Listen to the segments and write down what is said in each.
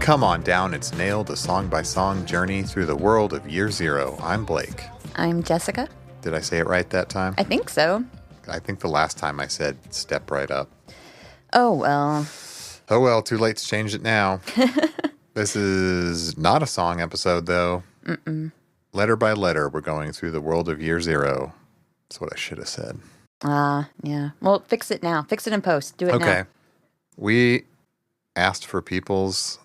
Come on down, it's Nailed, a song-by-song journey through the world of Year Zero. I'm Blake. I'm Jessica. Did I say it right that time? I think so. I think the last time I said step right up. Oh, well. Oh, well, too late to change it now. This is not a song episode, though. Mm-mm. Letter by letter, we're going through the world of Year Zero. That's what I should have said. Yeah. Well, fix it now. Fix it in post. Do it now. Okay. We asked for people's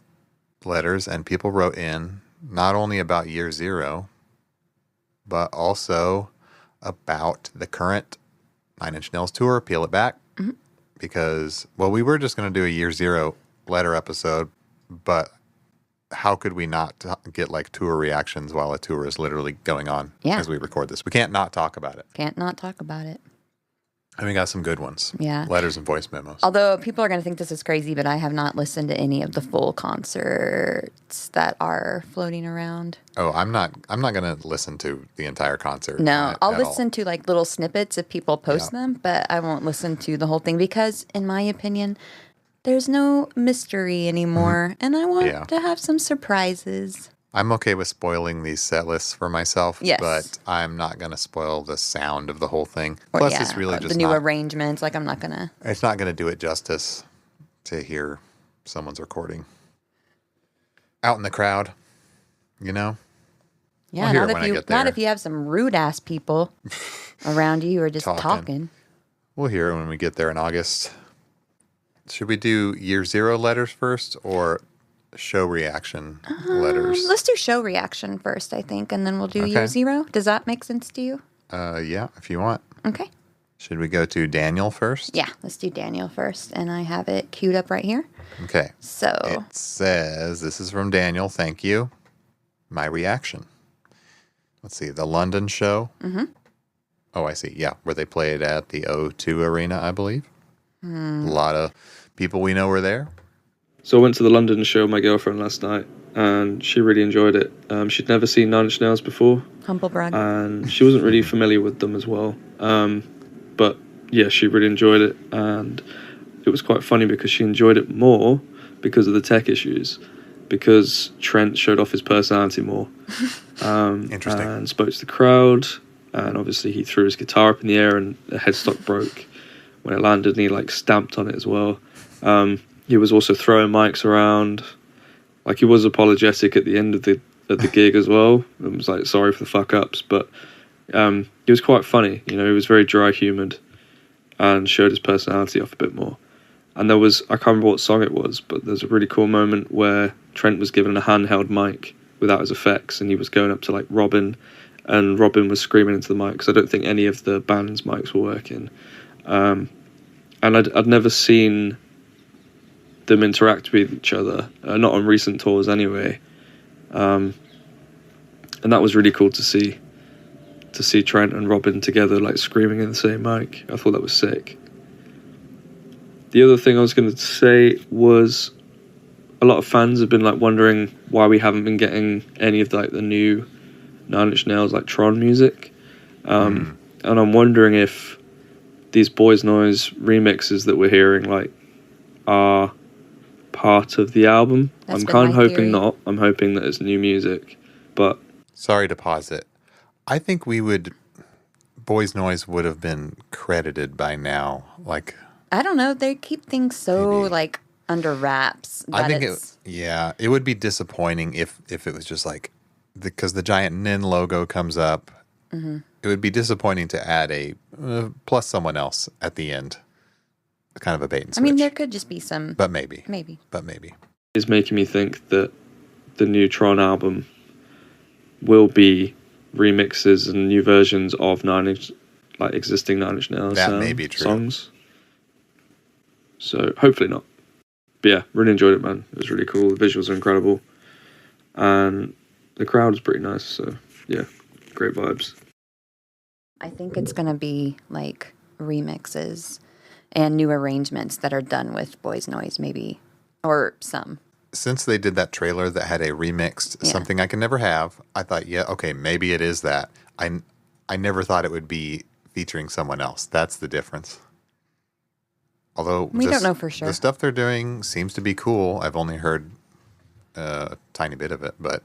letters, and people wrote in not only about Year Zero, but also about the current Nine Inch Nails tour, Peel It Back. Mm-hmm. Because, well, we were just going to do a Year Zero letter episode, but how could we not get like tour reactions while a tour is literally going on as we record this? We can't not talk about it. Can't not talk about it. And we got some good ones. Yeah. Letters and voice memos. Although people are going to think this is crazy, but I have not listened to any of the full concerts that are floating around. Oh, I'm not going to listen to the entire concert. No, I'll listen to like little snippets if people post them, but I won't listen to the whole thing because, in my opinion, there's no mystery anymore, and I want to have some surprises. I'm okay with spoiling these set lists for myself, yes, but I'm not going to spoil the sound of the whole thing. Plus, it's really just the new arrangements. Like, I'm not going to. It's not going to do it justice to hear someone's recording out in the crowd, you know? Yeah, not if you have some rude ass people around you who are just talking. We'll hear it when we get there in August. Should we do Year Zero letters first or show reaction letters? Let's do show reaction first, I think, and then we'll do Year Zero. Does that make sense to you? Yeah, if you want. Okay. Should we go to Daniel first? Yeah, let's do Daniel first, and I have it queued up right here. Okay. So it says, this is from Daniel, thank you. My reaction. Let's see, the London show. Mm-hmm. Oh, I see. Yeah, where they played at the O2 Arena, I believe. A lot of people we know were there. So I went to the London show with my girlfriend last night, and she really enjoyed it. She'd never seen Nine Inch Nails before. Humble brag. And she wasn't really familiar with them as well. But yeah, she really enjoyed it, and it was quite funny because she enjoyed it more because of the tech issues, because Trent showed off his personality more. Interesting. And spoke to the crowd, and obviously he threw his guitar up in the air and the headstock broke when it landed, and he like stamped on it as well. He was also throwing mics around. Like, he was apologetic at the end of the gig as well. It was like, sorry for the fuck ups, but he was quite funny. You know, he was very dry humoured and showed his personality off a bit more. And there was, I can't remember what song it was, but there's a really cool moment where Trent was given a handheld mic without his effects, and he was going up to like Robin, and Robin was screaming into the mic because I don't think any of the band's mics were working. And I'd never seen them interact with each other, not on recent tours anyway. And that was really cool to see Trent and Robin together, like screaming in the same mic. I thought that was sick. The other thing I was going to say was a lot of fans have been like wondering why we haven't been getting any of like the new Nine Inch Nails like Tron music. And I'm wondering if these Boys Noise remixes that we're hearing like are part of the album. I'm kind of hoping not. I'm hoping that it's new music, but... Sorry to pause it. I think Boys Noise would have been credited by now. Like, I don't know. They keep things so like under wraps. I think it would be disappointing if it was just like, because the giant Nin logo comes up. Mm-hmm. It would be disappointing to add a plus someone else at the end. Kind of a bait and switch. I mean, there could just be some... But maybe. It's making me think that the new Tron album will be remixes and new versions of existing Nine Inch Nails may be true. Songs. So, hopefully not. But yeah, really enjoyed it, man. It was really cool. The visuals are incredible. And the crowd was pretty nice. So, yeah, great vibes. I think it's going to be like remixes and new arrangements that are done with Boys Noise, maybe, or some. Since they did that trailer that had a remixed Something I Can Never Have, I thought, yeah, okay, maybe it is that. I never thought it would be featuring someone else. That's the difference. Although we don't know for sure. The stuff they're doing seems to be cool. I've only heard a tiny bit of it, but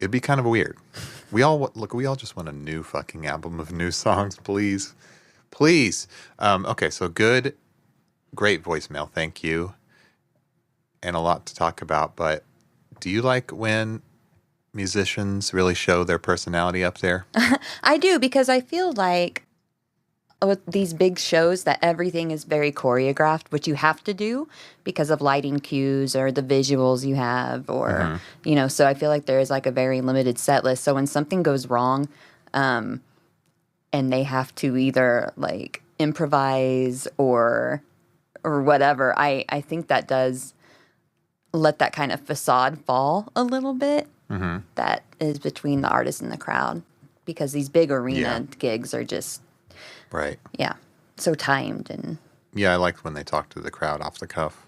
it'd be kind of weird. We all just want a new fucking album of new songs, please. Please. Okay, so great voicemail. Thank you. And a lot to talk about, but do you like when musicians really show their personality up there? I do, because I feel like with these big shows that everything is very choreographed, which you have to do because of lighting cues or the visuals you have, or, so I feel like there is like a very limited set list. So when something goes wrong, and they have to either like improvise or whatever, I think that does let that kind of facade fall a little bit that is between the artist and the crowd, because these big arena gigs are just so timed. And I liked when they talked to the crowd off the cuff.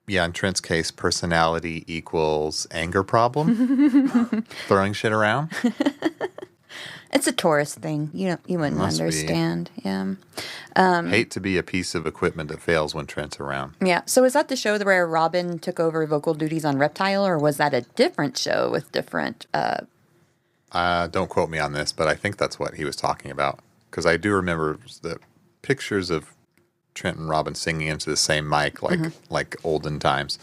In Trent's case, personality equals anger problem. Throwing shit around. It's a tourist thing. You wouldn't understand. Yeah. Hate to be a piece of equipment that fails when Trent's around. Yeah. So is that the show where Robin took over vocal duties on Reptile, or was that a different show with different? Don't quote me on this, but I think that's what he was talking about, because I do remember the pictures of Trent and Robin singing into the same mic, like olden times.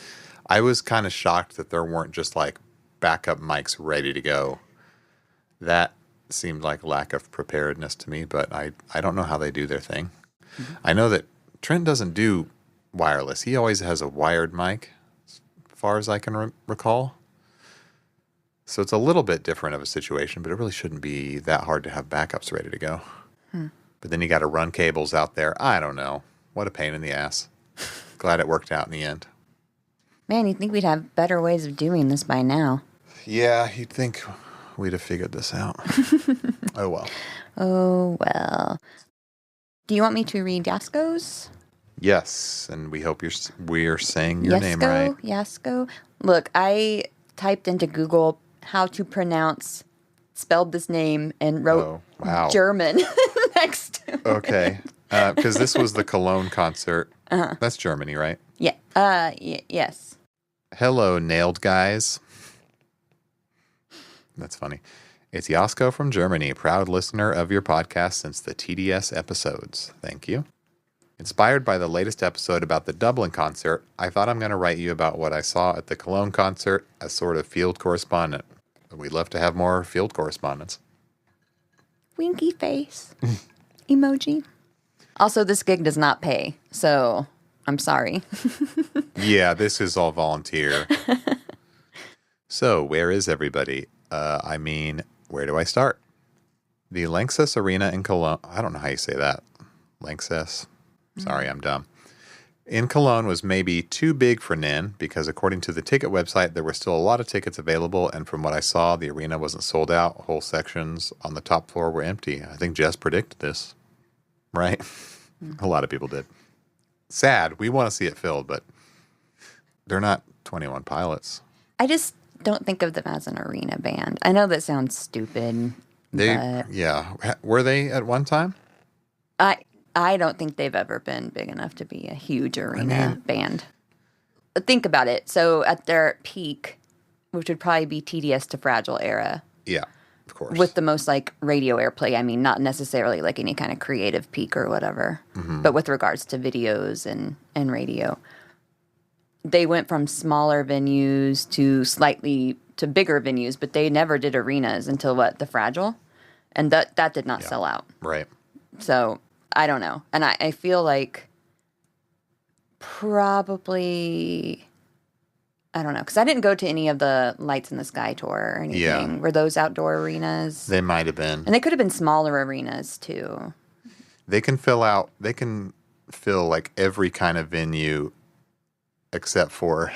I was kind of shocked that there weren't just like backup mics ready to go. That seemed like lack of preparedness to me, but I don't know how they do their thing. I know that Trent doesn't do wireless. He always has a wired mic, as far as I can recall. So it's a little bit different of a situation, but it really shouldn't be that hard to have backups ready to go. But then you got to run cables out there. I don't know. What a pain in the ass. Glad it worked out in the end. Man, you'd think we'd have better ways of doing this by now. Yeah, you'd think we'd have figured this out. Oh, well. Oh, well. Do you want me to read Yasko's? Yes, and we hope we're saying your name right. Yasko. Look, I typed into Google how to spelled this name, and wrote German next to it. Okay, because this was the Cologne concert. That's Germany, right? Yeah. Yes. Hello, nailed guys. That's funny. It's Yasko from Germany, proud listener of your podcast since the TDS episodes. Thank you. Inspired by the latest episode about the Dublin concert, I thought I'm going to write you about what I saw at the Cologne concert as sort of field correspondent. We'd love to have more field correspondents. Winky face. Emoji. Also, this gig does not pay, so I'm sorry. Yeah, this is all volunteer. So, where is everybody? Where do I start? The Lanxess Arena in Cologne. I don't know how you say that. Lanxess. Sorry, I'm dumb. In Cologne was maybe too big for Nin, because according to the ticket website, there were still a lot of tickets available, and from what I saw, the arena wasn't sold out. Whole sections on the top floor were empty. I think Jess predicted this, right? A lot of people did. Sad. We want to see it filled, but they're not 21 Pilots. I just don't think of them as an arena band. I know that sounds stupid. Were they at one time? I don't think they've ever been big enough to be a huge arena band. Think about it. So at their peak, which would probably be TDS to Fragile era. Yeah, of course. With the most like radio airplay. I mean, not necessarily like any kind of creative peak or whatever, but with regards to videos and radio. They went from smaller venues to bigger venues, but they never did arenas until the Fragile? And that did not sell out. Right. So I don't know. And I feel like probably, I don't know, because I didn't go to any of the Lights in the Sky tour or anything. Yeah. Were those outdoor arenas? They might have been. And they could have been smaller arenas too. They can fill like every kind of venue except for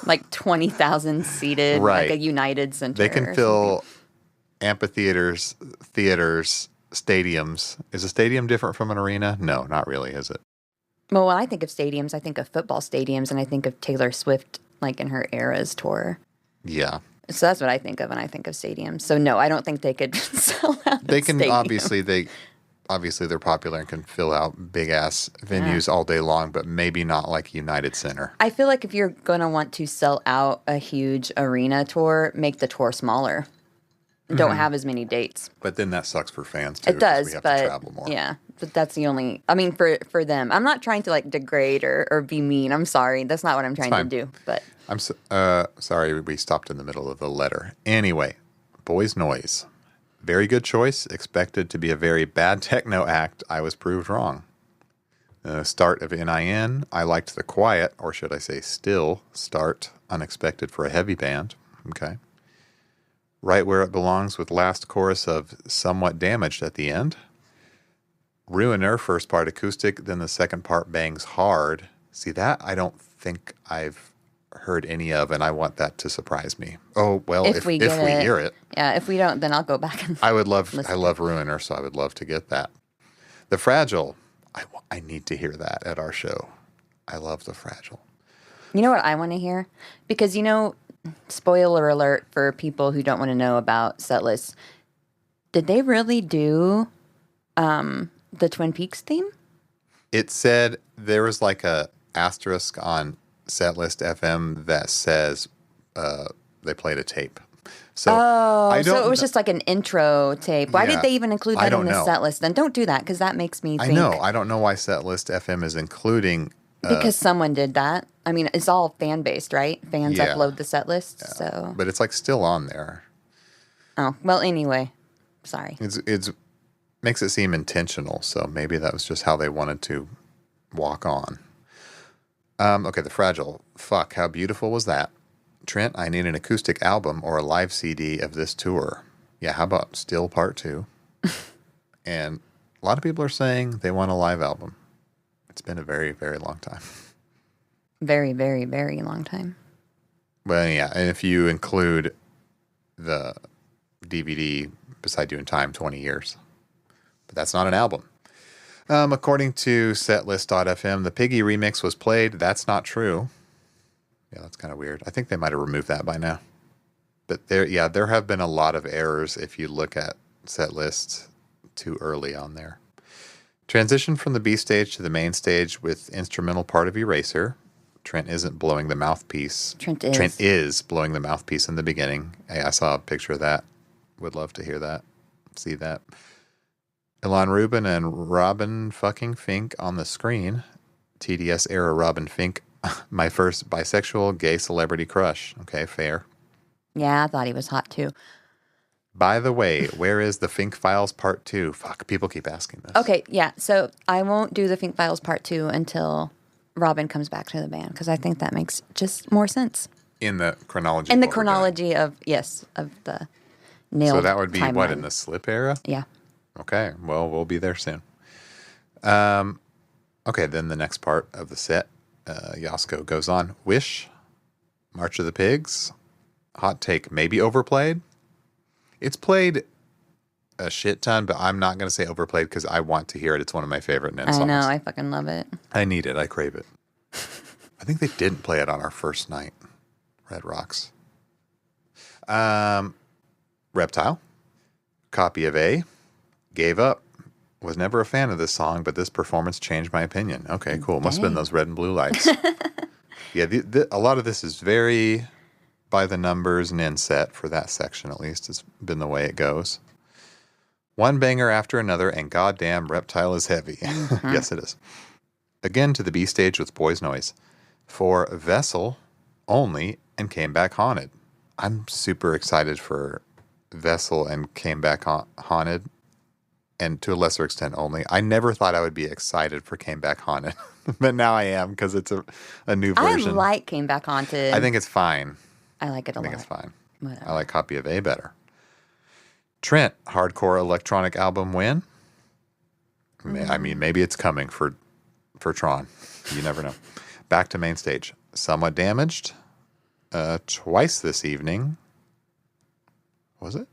like 20,000 seated, right. Like a United Center. They can fill amphitheaters, theaters, stadiums. Is a stadium different from an arena? No, not really, is it? Well, when I think of stadiums, I think of football stadiums, and I think of Taylor Swift, like in her Eras tour. Yeah. So that's what I think of when I think of stadiums. So no, I don't think they could sell out. They can stadium. obviously they're popular and can fill out big ass venues all day long, but maybe not like United Center. I feel like if you're going to want to sell out a huge arena tour, make the tour smaller. Don't have as many dates. But then that sucks for fans too. It does, we have but to travel more. yeah, but that's the only. I mean, for them, I'm not trying to like degrade or be mean. I'm sorry, that's not what I'm trying to do. But I'm sorry we stopped in the middle of the letter. Anyway, Boys Noise, very good choice. Expected to be a very bad techno act. I was proved wrong. Start of NIN. I liked the quiet, or should I say, still start. Unexpected for a heavy band. Okay. Right where it belongs with last chorus of Somewhat Damaged at the end. Ruiner, first part acoustic, then the second part bangs hard. See, that I don't think I've heard any of, and I want that to surprise me. Oh, well, if we hear it. Yeah, if we don't, then I'll go back and I love Ruiner, so I would love to get that. The Fragile, I need to hear that at our show. I love The Fragile. You know what I want to hear? Because, spoiler alert for people who don't want to know about set lists. Did they really do the Twin Peaks theme? It said there was like a asterisk on Setlist FM that says they played a tape. So so it was just like an intro tape. Why did they even include that in the set list? Then don't do that because that makes me think. I don't know why Setlist FM is including. Because someone did that. I mean, it's all fan-based, right? Fans upload the set list, so. But it's like still on there. Oh, well, anyway. Sorry. It's makes it seem intentional, so maybe that was just how they wanted to walk on. Okay, The Fragile. Fuck, how beautiful was that? Trent, I need an acoustic album or a live CD of this tour. Yeah, how about Still Part 2? And a lot of people are saying they want a live album. It's been a very, very long time. Very, very, very long time. Well, yeah, and if you include the DVD Beside You in Time, 20 years. But that's not an album. According to setlist.fm, the Piggy remix was played. That's not true. Yeah, that's kind of weird. I think they might have removed that by now. But there have been a lot of errors if you look at setlist too early on there. Transition from the B stage to the main stage with instrumental part of Eraser. Trent isn't blowing the mouthpiece. Trent is. Trent is blowing the mouthpiece in the beginning. Hey, I saw a picture of that. Would love to hear that. See that. Ilan Rubin and Robin fucking Fink on the screen. TDS era Robin Fink. My first bisexual gay celebrity crush. Okay, fair. Yeah, I thought he was hot too. By the way, where is the Fink Files Part 2? Fuck, people keep asking this. Okay, yeah. So I won't do the Fink Files Part 2 until Robin comes back to the band because I think that makes just more sense. In the chronology. In the chronology of the NAILBAG. So that would be timeline. What, in the Slip era? Yeah. Okay, well, we'll be there soon. Okay, then the next part of the set, Yasko goes on. Wish, March of the Pigs, hot take, maybe overplayed. It's played a shit ton, but I'm not going to say overplayed because I want to hear it. It's one of my favorite NEN songs. I know, I fucking love it. I need it. I crave it. I think they didn't play it on our first night, Red Rocks. Reptile, copy of A, gave up. Was never a fan of this song, but this performance changed my opinion. Okay, cool. Must have been those red and blue lights. Yeah, a lot of this is very by the numbers and in set for that section, at least. It's been the way it goes. One banger after another, and goddamn, Reptile is heavy. Mm-hmm. Yes, it is. Again to the B stage with Boys Noise. For Vessel only, and Came Back Haunted. I'm super excited for Vessel and Came Back Haunted. And to a lesser extent only. I never thought I would be excited for Came Back Haunted. But now I am because it's a new version. I like Came Back Haunted. I think it's fine. I like it a lot. I think it's fine. Whatever. I like Copy of A better. Trent, hardcore electronic album win? I mean, maybe it's coming for Tron. You never know. Back to main stage. Somewhat Damaged. Twice this evening. Was it?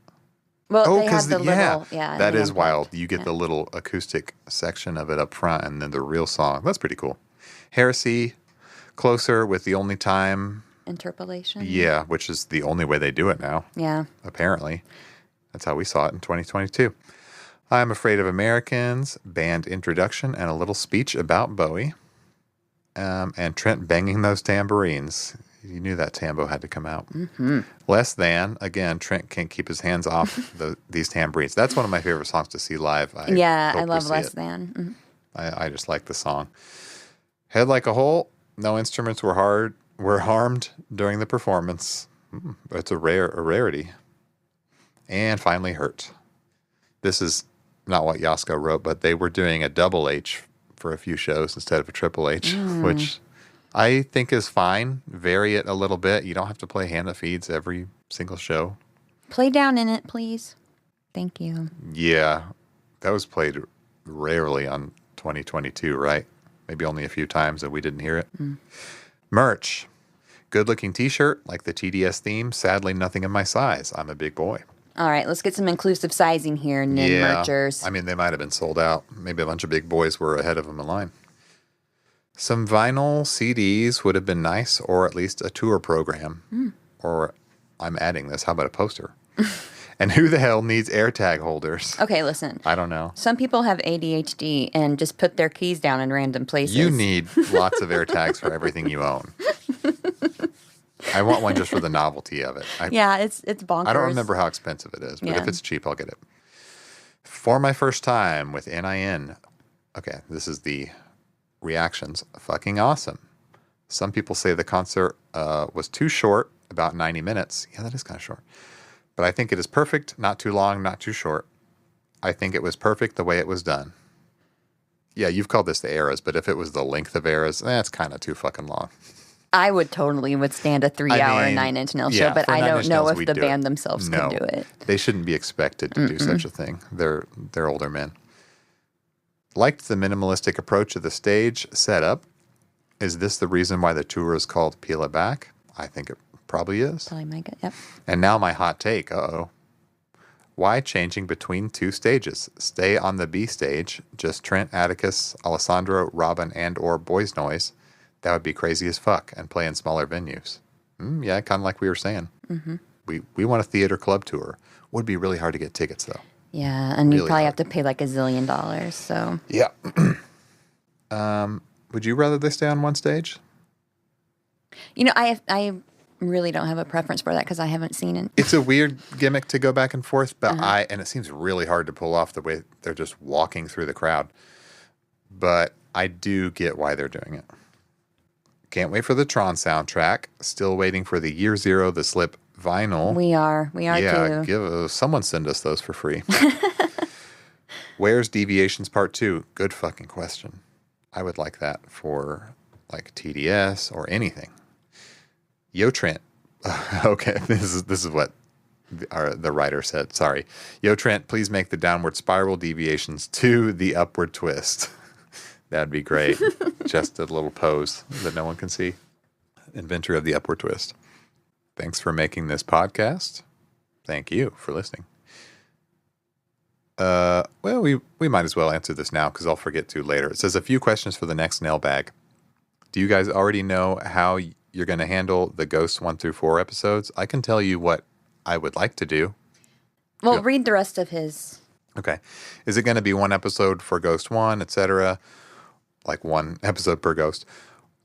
Well, they have the little, that is unplugged. wild. You get the little acoustic section of it up front and then the real song. That's pretty cool. Heresy, Closer with The Only Time. Interpolation. Yeah, which is the only way they do it now. Yeah. Apparently. That's how we saw it in 2022. I'm Afraid of Americans, band introduction, and a little speech about Bowie. And Trent banging those tambourines. You knew that tambo had to come out. Mm-hmm. Less Than. Again, Trent can't keep his hands off these tambourines. That's one of my favorite songs to see live. I love Less Than. Mm-hmm. I just like the song. Head Like a Hole. No instruments were harmed during the performance. It's a rarity. And finally, Hurt. This is not what Yasko wrote, but they were doing a double H for a few shows instead of a triple H, which I think is fine. Vary it a little bit. You don't have to play Hand That Feeds every single show. Play Down in It, please. Thank you. Yeah, that was played rarely on 2022, right? Maybe only a few times and we didn't hear it. Merch. Good looking t-shirt, like the TDS theme. Sadly, nothing in my size. I'm a big boy. All right, let's get some inclusive sizing here, Nin Merchers. I mean, they might have been sold out. Maybe a bunch of big boys were ahead of them in line. Some vinyl CDs would have been nice, or at least a tour program. Or I'm adding this. How about a poster? And who the hell needs AirTag holders? Okay, listen. I don't know. Some people have ADHD and just put their keys down in random places. You need lots of AirTags for everything you own. I want one just for the novelty of it. It's bonkers. I don't remember how expensive it is, but if it's cheap, I'll get it. For my first time with NIN. Okay, this is the reactions. Fucking awesome. Some people say the concert was too short, about 90 minutes. Yeah, that is kind of short. But I think it is perfect, not too long, not too short. I think it was perfect the way it was done. Yeah, you've called this the eras, but if it was the length of eras, that's kind of too fucking long. I would totally withstand a 3-hour Nine Inch Nails show, but I don't know if the band themselves can do it. They shouldn't be expected to do such a thing. They're older men. Liked the minimalistic approach of the stage setup. Is this the reason why the tour is called Peel It Back? I think it probably is. Probably might get, yep. And now my hot take. Why changing between two stages? Stay on the B stage, just Trent, Atticus, Alessandro, Robin, and or Boys Noise. That would be crazy as fuck, and play in smaller venues. Yeah, kind of like we were saying. Mm-hmm. We want a theater club tour. Would be really hard to get tickets, though. Yeah, and really you probably have to pay like $1 zillion, so. Yeah. Would you rather they stay on one stage? You know, I really don't have a preference for that because I haven't seen it. It's a weird gimmick to go back and forth, but and it seems really hard to pull off the way they're just walking through the crowd. But I do get why they're doing it. Can't wait for the Tron soundtrack. Still waiting for the Year Zero, the Slip vinyl. We are too. Someone send us those for free. Where's Deviations Part 2? Good fucking question. I would like that for like TDS or anything. Yo Trent. Okay, this is what the writer said. Sorry. Yo Trent, please make the downward spiral deviations to the upward twist. That'd be great. Just a little pose that no one can see. Inventor of the upward twist. Thanks for making this podcast. Thank you for listening. Well, we might as well answer this now because I'll forget to later. It says a few questions for the next NAILBAG. Do you guys already know how you're going to handle the Ghosts 1 through 4 episodes? I can tell you what I would like to do. Well, read the rest of his. Okay. Is it going to be one episode for Ghost 1, etc.? Like one episode per Ghost?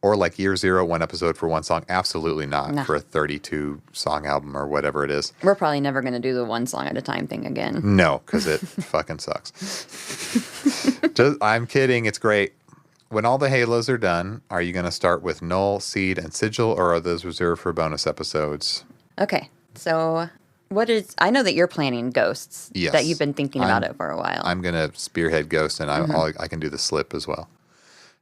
Or like Year Zero, one episode for one song? Absolutely not. No. For a 32-song album or whatever it is. We're probably never going to do the one song at a time thing again. No, because it fucking sucks. I'm kidding. It's great. When all the Halos are done, are you going to start with Null, Seed, and Sigil, or are those reserved for bonus episodes? Okay. So I know that you're planning Ghosts. Yes. That you've been thinking about it for a while. I'm going to spearhead Ghost, and I can do the Slip as well,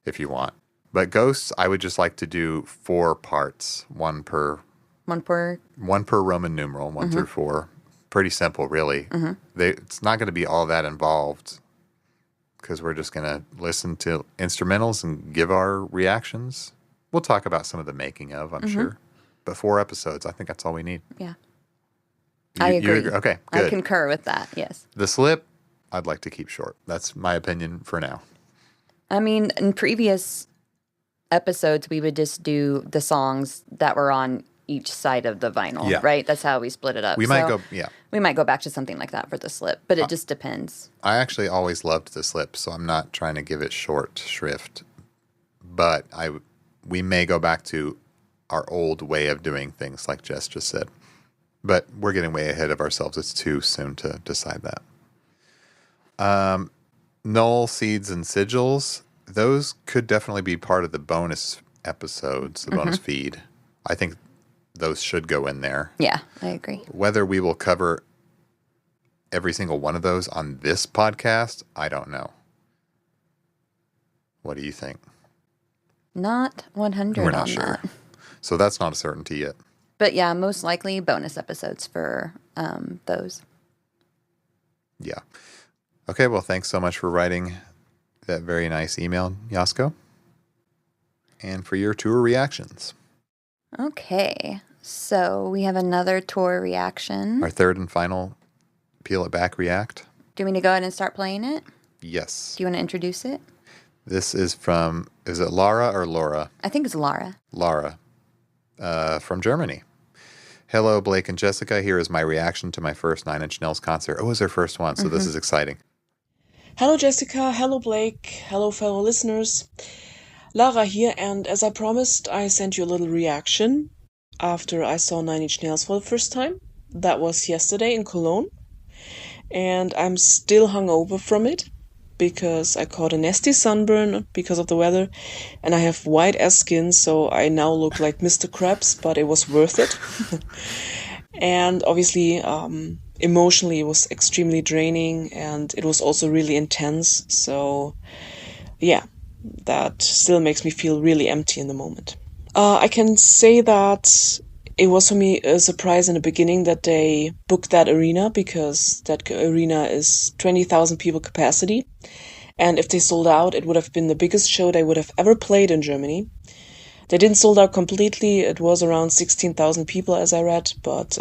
if you want. But Ghosts, I would just like to do 4 parts, one per Roman numeral, 1 through 4. Pretty simple, really. It's not going to be all that involved because we're just going to listen to instrumentals and give our reactions. We'll talk about some of the making of, I'm sure. But 4 episodes, I think that's all we need. Yeah. I agree. Okay, good. I concur with that, yes. The slip, I'd like to keep short. That's my opinion for now. I mean, in previous episodes, we would just do the songs that were on each side of the vinyl, right? That's how we split it up. We might go back to something like that for the slip, but it just depends. I actually always loved the slip, so I'm not trying to give it short shrift. But we may go back to our old way of doing things, like Jess just said. But we're getting way ahead of ourselves. It's too soon to decide that. Null, Seeds, and Sigils, those could definitely be part of the bonus episodes, the bonus feed. I think those should go in there. Yeah, I agree. Whether we will cover every single one of those on this podcast, I don't know. What do you think? Not 100 We're not on sure. that. So that's not a certainty yet. But yeah, most likely bonus episodes for those. Yeah. Okay, well, thanks so much for writing that very nice email, Yasko. And for your tour reactions. Okay, so we have another tour reaction. Our third and final Peel It Back react. Do you want me to go ahead and start playing it? Yes. Do you want to introduce it? This is from, is it Lara or Laura? I think it's Lara. Lara, from Germany. Hello, Blake and Jessica. Here is my reaction to my first Nine Inch Nails concert. Oh, it was their first one, so this is exciting. Hello, Jessica. Hello, Blake. Hello, fellow listeners. Lara here, and as I promised, I sent you a little reaction after I saw Nine Inch Nails for the first time. That was yesterday in Cologne, and I'm still hungover from it because I caught a nasty sunburn because of the weather, and I have white-ass skin, so I now look like Mr. Krabs, but it was worth it. And obviously, emotionally, it was extremely draining, and it was also really intense, so yeah. That still makes me feel really empty in the moment. I can say that it was for me a surprise in the beginning that they booked that arena, because that arena is 20,000 people capacity. And if they sold out, it would have been the biggest show they would have ever played in Germany. They didn't sold out completely. It was around 16,000 people, as I read. But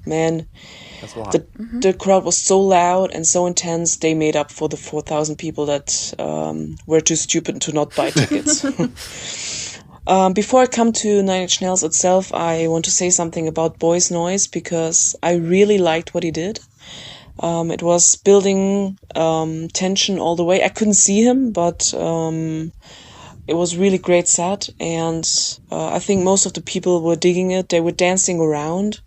man, that's a lot. The crowd was so loud and so intense, they made up for the 4,000 people that were too stupid to not buy tickets. Before I come to Nine Inch Nails itself, I want to say something about Boy's Noise, because I really liked what he did. It was building tension all the way. I couldn't see him, but it was really great set, and I think most of the people were digging it. They were dancing around,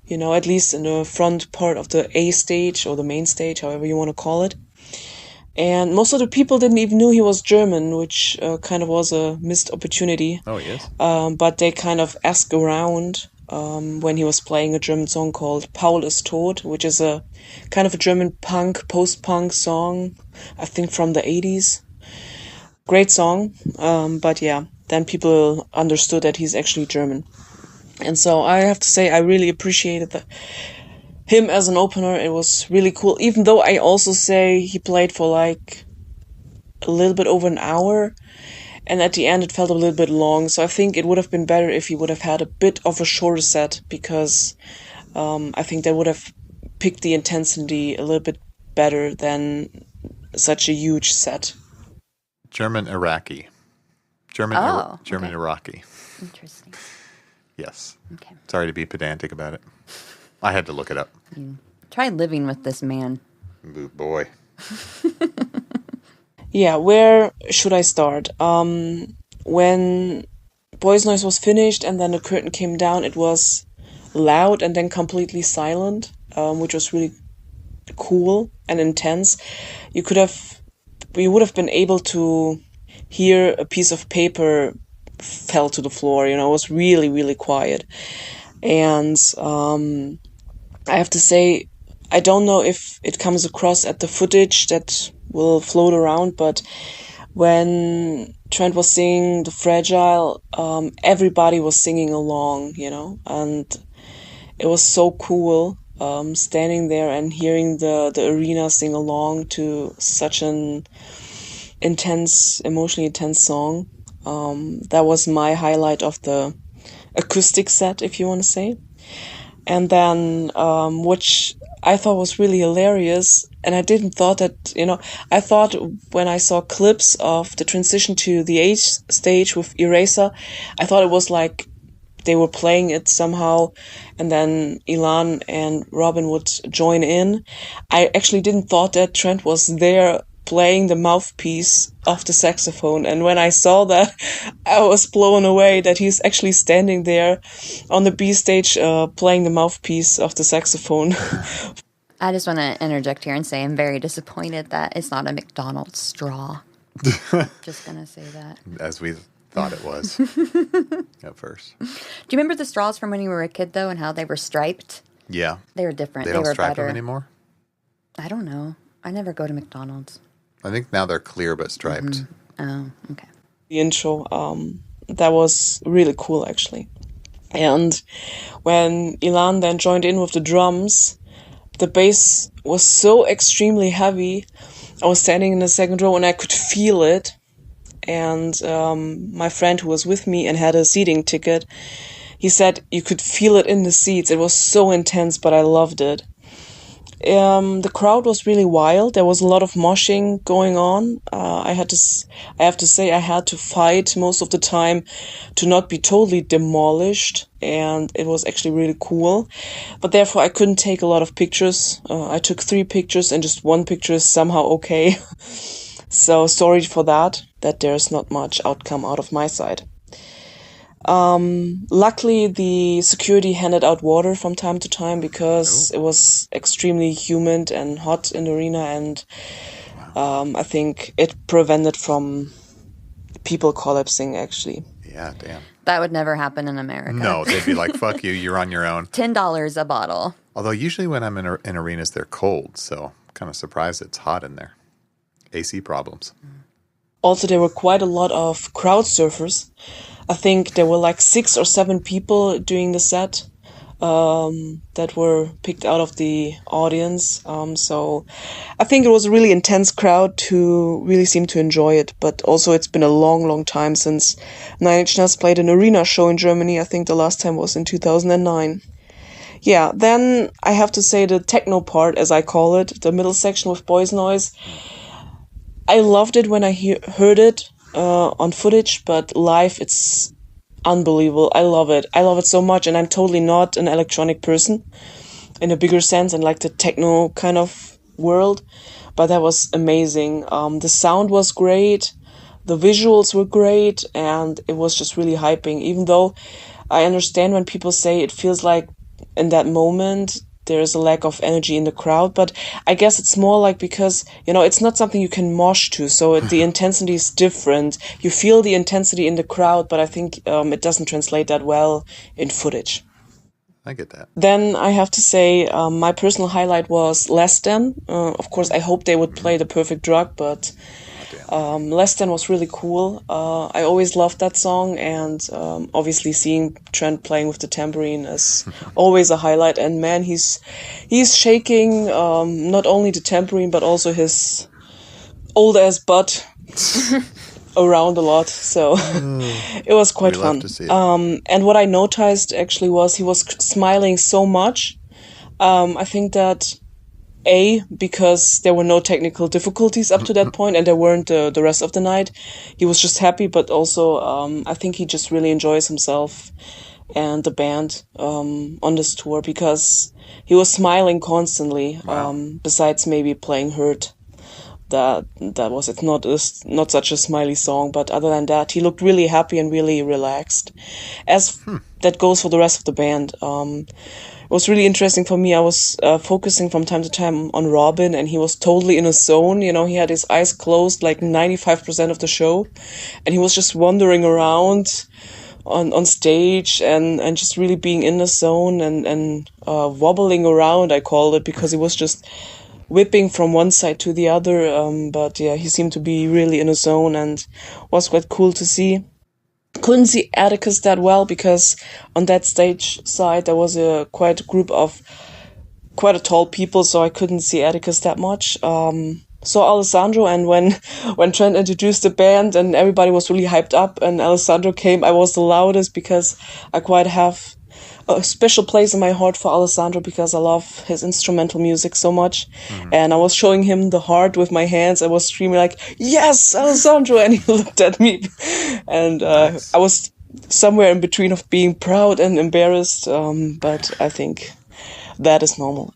you know, at least in the front part of the A stage or the main stage, however you want to call it. And most of the people didn't even know he was German, which kind of was a missed opportunity. Oh, yes. But they kind of asked around when he was playing a German song called Paul ist tot, which is a kind of a German punk, post-punk song, I think from the 80s. Great song, but yeah, then people understood that he's actually German. And so I have to say I really appreciated him as an opener. It was really cool, even though I also say he played for like a little bit over an hour, and at the end it felt a little bit long. So I think it would have been better if he would have had a bit of a shorter set, because I think that would have picked the intensity a little bit better than such a huge set. German Iraqi. German Iraqi. Interesting. Yes. Okay. Sorry to be pedantic about it. I had to look it up. Try living with this man. Ooh, boy. Yeah, where should I start? When Boy's Noise was finished and then the curtain came down, it was loud and then completely silent, which was really cool and intense. You would have been able to hear a piece of paper fell to the floor. You know, it was really, really quiet. And I have to say, I don't know if it comes across at the footage that will float around, but when Trent was singing The Fragile, everybody was singing along, you know, and it was so cool. Standing there and hearing the arena sing along to such an emotionally intense song. That was my highlight of the acoustic set, if you want to say. And then, which I thought was really hilarious, and I didn't thought that, I thought when I saw clips of the transition to the H stage with Eraser, I thought it was like they were playing it somehow, and then Ilan and Robin would join in. I actually didn't thought that Trent was there playing the mouthpiece of the saxophone. And when I saw that, I was blown away that he's actually standing there on the B stage playing the mouthpiece of the saxophone. I just want to interject here and say I'm very disappointed that it's not a McDonald's straw. Just going to say that. As we thought it was at first. Do you remember the straws from when you were a kid, though, and how they were striped? Yeah. They were different. They don't were stripe better. them anymore? I don't know. I never go to McDonald's. I think now they're clear but striped. Oh, okay. The intro, that was really cool, actually. And when Ilan then joined in with the drums, the bass was so extremely heavy. I was standing in the second row and I could feel it. And my friend who was with me and had a seating ticket, he said you could feel it in the seats. It was so intense, but I loved it. The crowd was really wild. There was a lot of moshing going on. I have to say I had to fight most of the time to not be totally demolished, and it was actually really cool. But therefore I couldn't take a lot of pictures. I took 3 pictures and just 1 picture is somehow okay. So sorry for that there's not much outcome out of my side. Luckily, the security handed out water from time to time because it was extremely humid and hot in the arena, and I think it prevented from people collapsing, actually. Yeah, damn. That would never happen in America. No, they'd be like, fuck you, you're on your own. $10 a bottle. Although usually when I'm in arenas, they're cold, so I'm kind of surprised it's hot in there. AC problems. Also, there were quite a lot of crowd surfers. I think there were like 6 or 7 people doing the set that were picked out of the audience. So I think it was a really intense crowd who really seemed to enjoy it. But also it's been a long, long time since Nine Inch Nails played an arena show in Germany. I think the last time was in 2009. Yeah, then I have to say the techno part, as I call it, the middle section with Boys Noise. I loved it when I heard it on footage, but live it's unbelievable. I love it. I love it so much, and I'm totally not an electronic person in a bigger sense and like the techno kind of world, but that was amazing. The sound was great, the visuals were great, and it was just really hyping, even though I understand when people say it feels like in that moment there's a lack of energy in the crowd, but I guess it's more like because, it's not something you can mosh to, so the intensity is different. You feel the intensity in the crowd, but I think it doesn't translate that well in footage. I get that. Then I have to say my personal highlight was Less Than. Of course, I hope they would play The Perfect Drug, but Less Than was really cool. I always loved that song, and obviously seeing Trent playing with the tambourine is always a highlight. And man, he's shaking not only the tambourine but also his old ass butt around a lot. So it was quite fun. To see it. And what I noticed actually was he was smiling so much. I think that because there were no technical difficulties up to that point, and there weren't the rest of the night. He was just happy, but also I think he just really enjoys himself and the band on this tour because he was smiling constantly. Wow. Besides maybe playing Hurt, that was it. Not such a smiley song, but other than that, he looked really happy and really relaxed. As that goes for the rest of the band. It was really interesting for me. I was focusing from time to time on Robin, and he was totally in a zone. He had his eyes closed like 95% of the show, and he was just wandering around on stage and just really being in the zone and wobbling around, I call it, because he was just whipping from one side to the other. But yeah, he seemed to be really in a zone and was quite cool to see. Couldn't see Atticus that well because on that stage side there was quite a tall people, so I couldn't see Atticus that much. Saw Alessandro, and when Trent introduced the band and everybody was really hyped up and Alessandro came, I was the loudest because I quite have a special place in my heart for Alessandro because I love his instrumental music so much. And I was showing him the heart with my hands. I was screaming like, "Yes, Alessandro!" And he looked at me, and Nice. I was somewhere in between of being proud and embarrassed. But I think that is normal.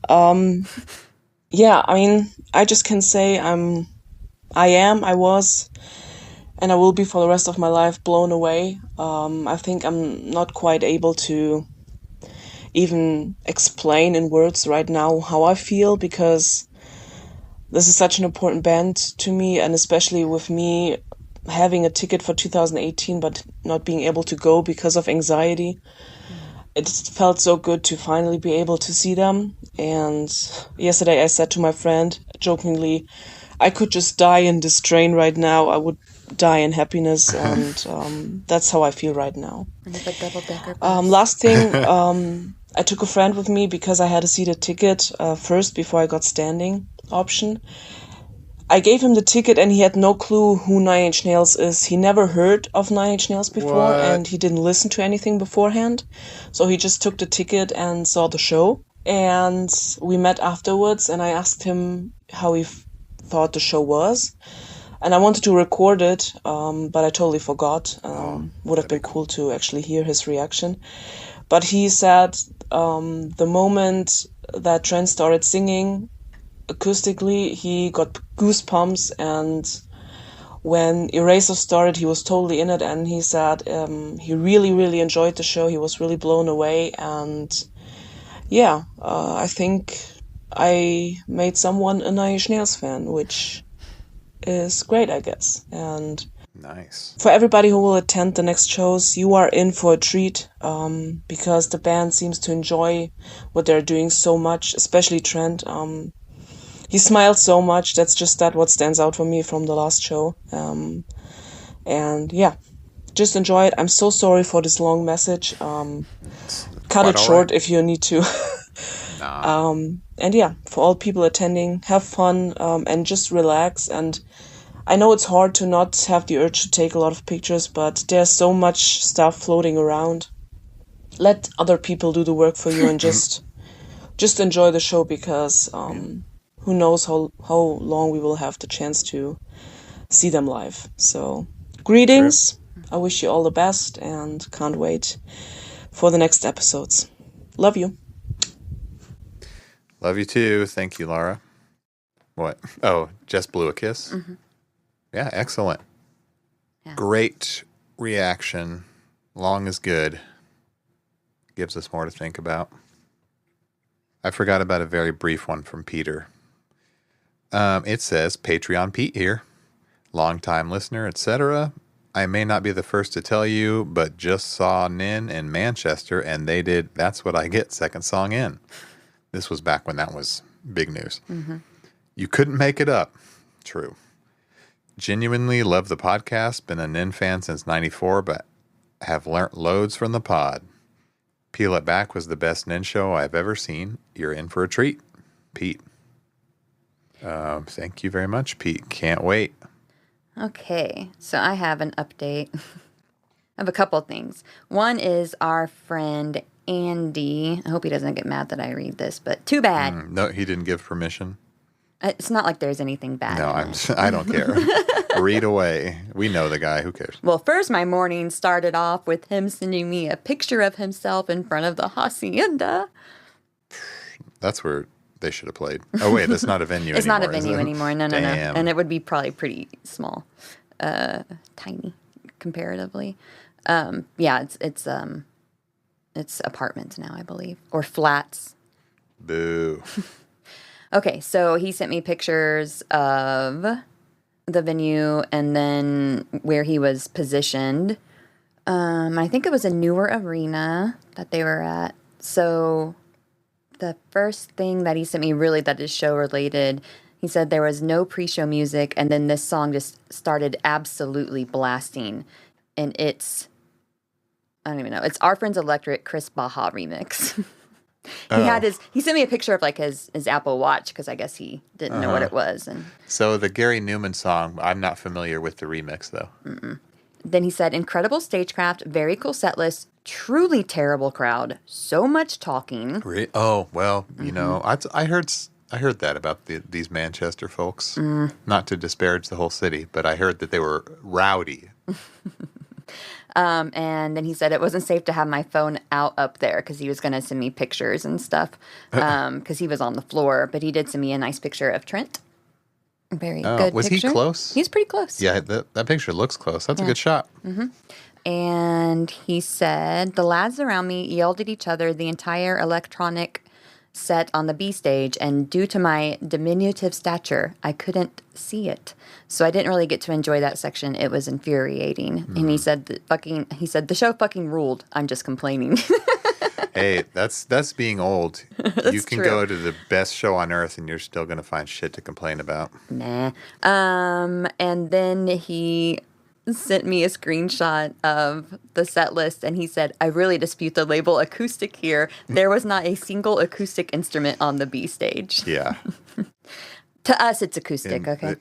Yeah, I mean, I just can say I was, and I will be for the rest of my life blown away. I think I'm not quite able to even explain in words right now how I feel because this is such an important band to me, and especially with me having a ticket for 2018 but not being able to go because of anxiety. It felt so good to finally be able to see them. And yesterday I said to my friend, jokingly, I could just die in this train right now. I would die in happiness, and that's how I feel right now. And it's a double-decker bus. Last thing, I took a friend with me because I had a seated ticket first before I got standing option. I gave him the ticket and he had no clue who Nine Inch Nails is. He never heard of Nine Inch Nails before and he didn't listen to anything beforehand. So he just took the ticket and saw the show. And we met afterwards and I asked him how he thought the show was. And I wanted to record it, but I totally forgot. Would have been cool to actually hear his reaction. But he said the moment that Trent started singing acoustically, he got goosebumps, and when Eraser started, he was totally in it, and he said he really, really enjoyed the show. He was really blown away, and yeah, I think I made someone a Nine Inch Nails fan, which is great, I guess. And Nice. for everybody who will attend the next shows, you are in for a treat, because the band seems to enjoy what they're doing so much, especially Trent. He smiled so much. That's just what stands out for me from the last show. And yeah, just enjoy it. I'm so sorry for this long message. Cut it short if you need to. Nah. And yeah, for all people attending, have fun, and just relax. And I know it's hard to not have the urge to take a lot of pictures, but there's so much stuff floating around. Let other people do the work for you and just enjoy the show, because who knows how long we will have the chance to see them live. So greetings. I wish you all the best and can't wait for the next episodes. Love you. Love you too. Thank you, Laura. What? Oh, just blew a kiss? Mm-hmm. Yeah, excellent. Yeah. Great reaction. Long is good. Gives us more to think about. I forgot about a very brief one from Peter. It says, Patreon Pete here. Long-time listener, etc. I may not be the first to tell you, but just saw Nin in Manchester, and they did That's What I Get second song in. This was back when that was big news. Mm-hmm. You couldn't make it up. True. Genuinely love the podcast. Been a Nin fan since 94, but have learnt loads from the pod. Peel It Back was the best Nin show I've ever seen. You're in for a treat. Pete. Thank you very much, Pete. Can't wait. Okay, so I have an update. I have a couple things. One is our friend Andy. I hope he doesn't get mad that I read this, but too bad. No, he didn't give permission. It's not like there's anything bad. No, I don't care. Read away. We know the guy. Who cares? Well, first my morning started off with him sending me a picture of himself in front of the hacienda. That's where they should have played. Oh, wait, that's not a venue It's anymore. not a venue anymore. No. Damn. And it would be probably pretty small. Tiny, comparatively. Yeah, it's apartments now, I believe. Or flats. Boo. Okay, so he sent me pictures of the venue and then where he was positioned. I think it was a newer arena that they were at. So the first thing that he sent me, really that is show related, he said there was no pre-show music, and then this song just started absolutely blasting. And it's, I don't even know, it's Our Friends Electric Chris Baja remix. He sent me a picture of like his Apple Watch because I guess he didn't know what it was. And So the Gary Newman song, I'm not familiar with the remix though. then he said, incredible stagecraft, very cool set list, truly terrible crowd. So much talking. Oh, well, you know, I heard that about these Manchester folks. Not to disparage the whole city, but I heard that they were rowdy. And then he said it wasn't safe to have my phone out up there because he was going to send me pictures and stuff because he was on the floor. But he did send me a nice picture of Trent. Very good was picture. he close? He's pretty close. Yeah, that picture looks close. That's a good shot. And he said, the lads around me yelled at each other the entire electronic set on the B stage, and due to my diminutive stature, I couldn't see it. So I didn't really get to enjoy that section. It was infuriating. And he said, the show fucking ruled. I'm just complaining. Hey, that's being old. You can go to the best show on earth and you're still going to find shit to complain about. Nah. And then he sent me a screenshot of the set list, and he said, I really dispute the label acoustic here. There was not a single acoustic instrument on the B stage. Yeah. To us, it's acoustic, okay?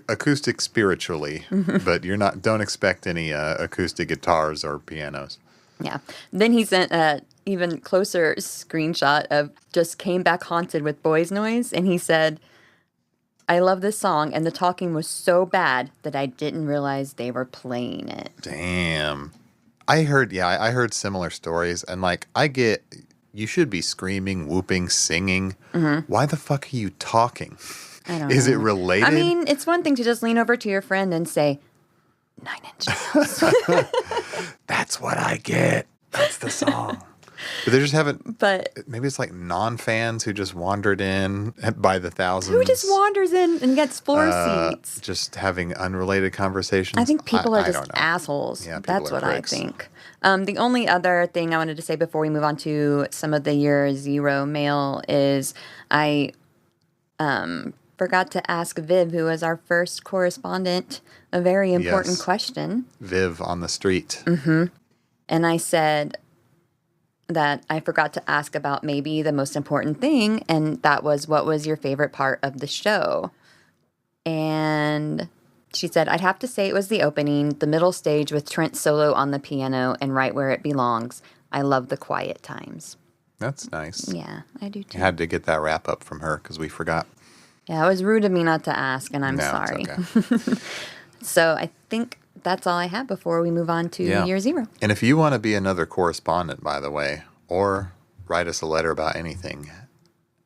Acoustic spiritually, but don't expect any acoustic guitars or pianos. Yeah. Then he sent a even closer screenshot of just came back haunted with boys noise, and he said, I love this song, and the talking was so bad that I didn't realize they were playing it. Damn. I heard similar stories, and like, you should be screaming, whooping, singing. Why the fuck are you talking? I don't know. Is it related? I mean, it's one thing to just lean over to your friend and say, 9 Inch Nails. That's what I get. That's the song. But they just haven't. But maybe it's like non-fans who just wandered in by the thousands. Who just wanders in and gets floor seats? Just having unrelated conversations. I think people are just assholes. Yeah, that's what pricks. I think. The only other thing I wanted to say before we move on to some of the year zero mail is I forgot to ask Viv, who was our first correspondent, a very important question. Viv on the street. And I said that I forgot to ask about maybe the most important thing, and that was, what was your favorite part of the show? And she said, I'd have to say it was the opening, the middle stage with Trent solo on the piano and right where it belongs. I love the quiet times. That's nice. Yeah, I do too. You had to get that wrap up from her because we forgot. Yeah, it was rude of me not to ask, and I'm sorry. It's okay. So I think that's all I have before we move on to year zero. And if you want to be another correspondent, by the way, or write us a letter about anything,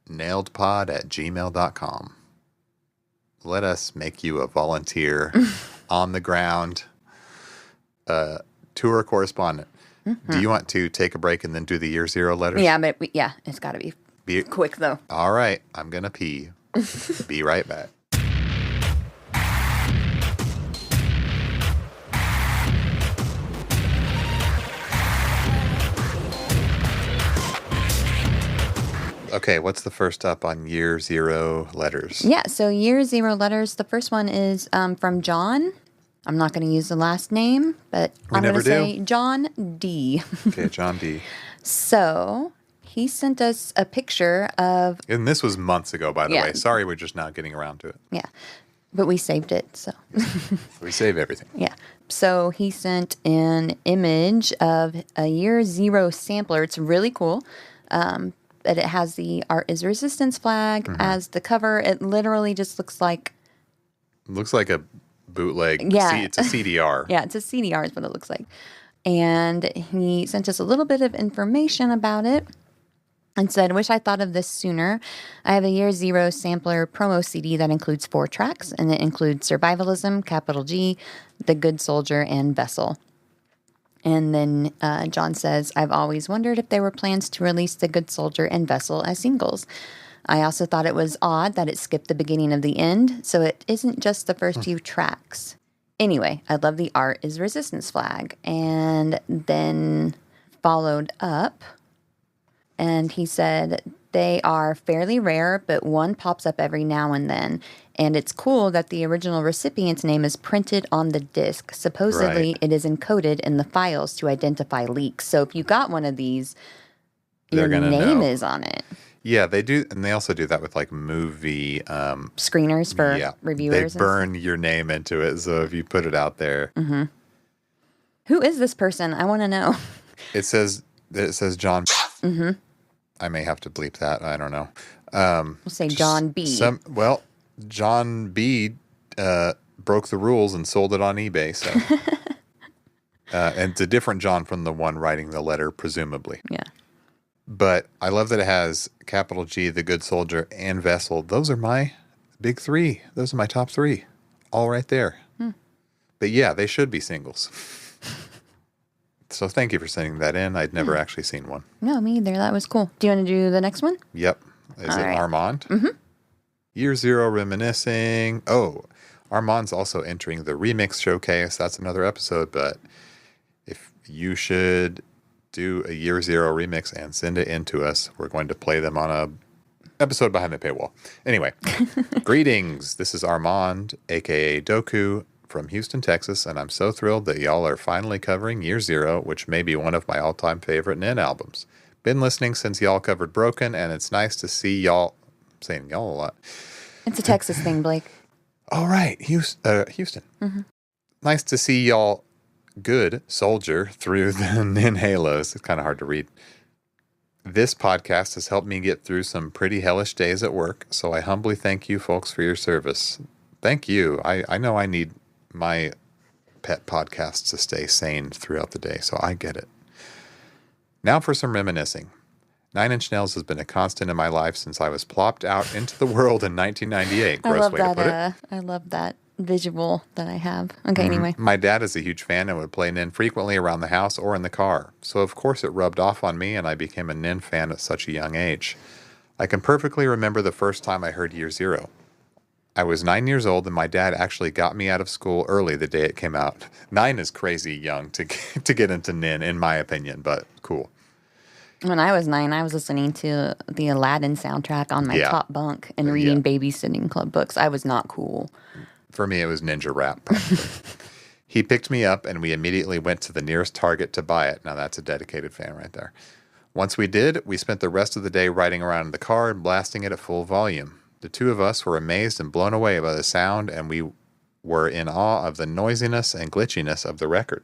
nailedpod@gmail.com. Let us make you a volunteer on the ground tour correspondent. Do you want to take a break and then do the year zero letters? Yeah, but it's got to be quick, though. All right. I'm going to pee. Be right back. Okay, what's the first up on year zero letters? Yeah, so year zero letters. The first one is from John. I'm not going to use the last name, but I'm going to say John D. Okay, John D. So he sent us a picture of... And this was months ago, by the way. Sorry, we're just not getting around to it. Yeah, but we saved it, so... We save everything. Yeah. So he sent an image of a year zero sampler. It's really cool. But it has the Art is Resistance flag as the cover. It literally just looks like... Looks like a bootleg. Yeah. It's a CDR. Yeah, it's a CDR is what it looks like. And he sent us a little bit of information about it and said, wish I thought of this sooner. I have a year zero sampler promo CD that includes 4 tracks, and it includes Survivalism, Capital G, The Good Soldier, and Vessel. And then John says, I've always wondered if there were plans to release The Good Soldier and Vessel as singles. I also thought it was odd that it skipped the beginning of the end, so it isn't just the first few tracks. Anyway, I love the Art is Resistance flag. And then followed up, and he said, they are fairly rare, but one pops up every now and then. And it's cool that the original recipient's name is printed on the disc. Supposedly, it is encoded in the files to identify leaks. So if you got one of these, your name is on it. Yeah, they do. And they also do that with like movie screeners for reviewers. They burn your name into it. So if you put it out there. Who is this person? I want to know. It says John. I may have to bleep that. I don't know. We'll say John B. John B. Broke the rules and sold it on eBay. So, and it's a different John from the one writing the letter, presumably. Yeah. But I love that it has capital G, the Good Soldier, and Vessel. Those are my big three. Those are my top three. All right there. But yeah, they should be singles. So thank you for sending that in. I'd never actually seen one. No, me either. That was cool. Do you want to do the next one? Yep. Is All it right. Armand? Mm-hmm. Year Zero reminiscing. Oh, Armand's also entering the remix showcase. That's another episode. But if you should do a Year Zero remix and send it in to us, we're going to play them on a episode behind the paywall. Anyway, greetings. This is Armand, a.k.a. Doku, from Houston, Texas, and I'm so thrilled that y'all are finally covering Year Zero, which may be one of my all-time favorite NIN albums. Been listening since y'all covered Broken, and it's nice to see y'all... I'm saying y'all a lot. It's a Texas thing, Blake. All right, Houston. Mm-hmm. Nice to see y'all good soldier through the NIN halos. It's kind of hard to read. This podcast has helped me get through some pretty hellish days at work, so I humbly thank you folks for your service. Thank you. I know I need my pet podcasts to stay sane throughout the day, so I get it. Now for some reminiscing. 9 Inch Nails has been a constant in my life since I was plopped out into the world in 1998. Gross way to put it. I love that visual that I have. Okay, anyway. My dad is a huge fan and would play NIN frequently around the house or in the car. So of course it rubbed off on me and I became a NIN fan at such a young age. I can perfectly remember the first time I heard Year Zero. I was 9 years old and my dad actually got me out of school early the day it came out. 9 is crazy young to get into NIN, in my opinion, but cool. When I was 9, I was listening to the Aladdin soundtrack on my top bunk and reading babysitting club books. I was not cool. For me, it was Ninja Rap, probably. He picked me up and we immediately went to the nearest Target to buy it. Now that's a dedicated fan right there. Once we did, we spent the rest of the day riding around in the car and blasting it at full volume. The two of us were amazed and blown away by the sound, and we were in awe of the noisiness and glitchiness of the record.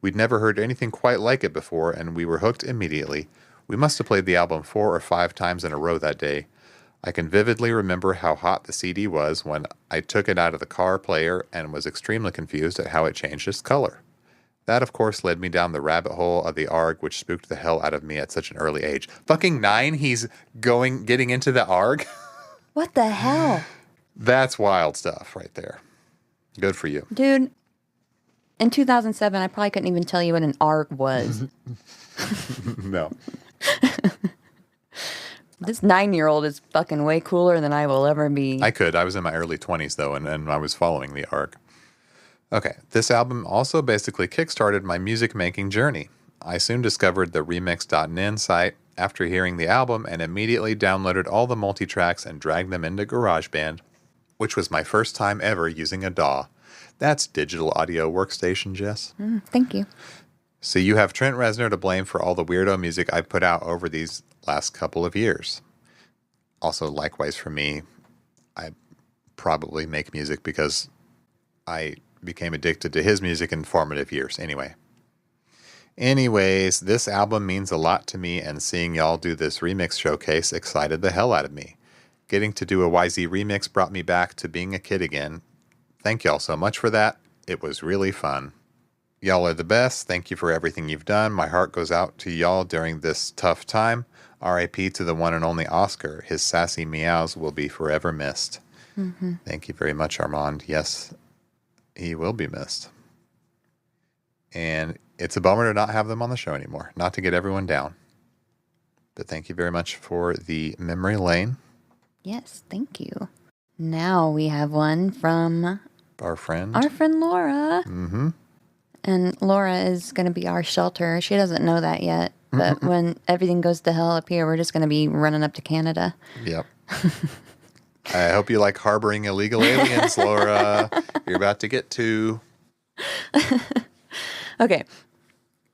We'd never heard anything quite like it before, and we were hooked immediately. We must have played the album 4 or 5 times in a row that day. I can vividly remember how hot the CD was when I took it out of the car player and was extremely confused at how it changed its color. That, of course, led me down the rabbit hole of the ARG, which spooked the hell out of me at such an early age. Fucking 9, he's getting into the ARG? What the hell? That's wild stuff right there. Good for you. Dude, in 2007, I probably couldn't even tell you what an ARG was. No. This 9-year-old is fucking way cooler than I will ever be. I could. I was in my early 20s, though, and I was following the ARG. Okay, this album also basically kickstarted my music-making journey. I soon discovered the remix.nin site after hearing the album and immediately downloaded all the multi-tracks and dragged them into GarageBand, which was my first time ever using a DAW. That's Digital Audio Workstation, Jess. Thank you. So you have Trent Reznor to blame for all the weirdo music I've put out over these last couple of years. Also, likewise for me, I probably make music because I became addicted to his music in formative years. Anyways, this album means a lot to me, and seeing y'all do this remix showcase excited the hell out of me. Getting to do a YZ remix brought me back to being a kid again. Thank y'all so much for that. It was really fun. Y'all are the best. Thank you for everything you've done. My heart goes out to y'all during this tough time. R.I.P. to the one and only Oscar. His sassy meows will be forever missed. Mm-hmm. Thank you very much, Armand. Yes, he will be missed. And it's a bummer to not have them on the show anymore. Not to get everyone down. But thank you very much for the memory lane. Yes, thank you. Now we have one from our friend Laura. Mm-hmm. And Laura is going to be our shelter. She doesn't know that yet. But when everything goes to hell up here, we're just going to be running up to Canada. Yep. I hope you like harboring illegal aliens, Laura. You're about to get 2. Okay.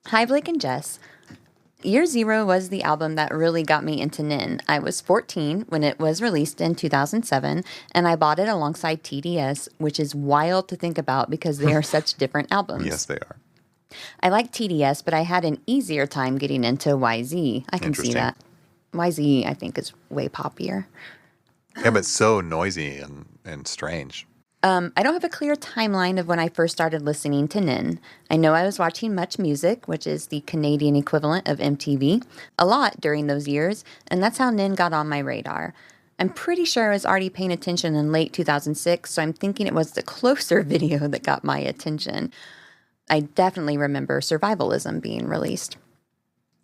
Hi, Blake and Jess. Year Zero was the album that really got me into NIN. I was 14 when it was released in 2007, and I bought it alongside TDS, which is wild to think about because they are such different albums. Yes, they are. I like TDS, but I had an easier time getting into YZ. I can see that. YZ, I think, is way poppier. Yeah, but so noisy and strange. I don't have a clear timeline of when I first started listening to Nin. I know I was watching Much Music, which is the Canadian equivalent of MTV, a lot during those years, and that's how Nin got on my radar. I'm pretty sure I was already paying attention in late 2006, so I'm thinking it was the Closer video that got my attention. I definitely remember Survivalism being released.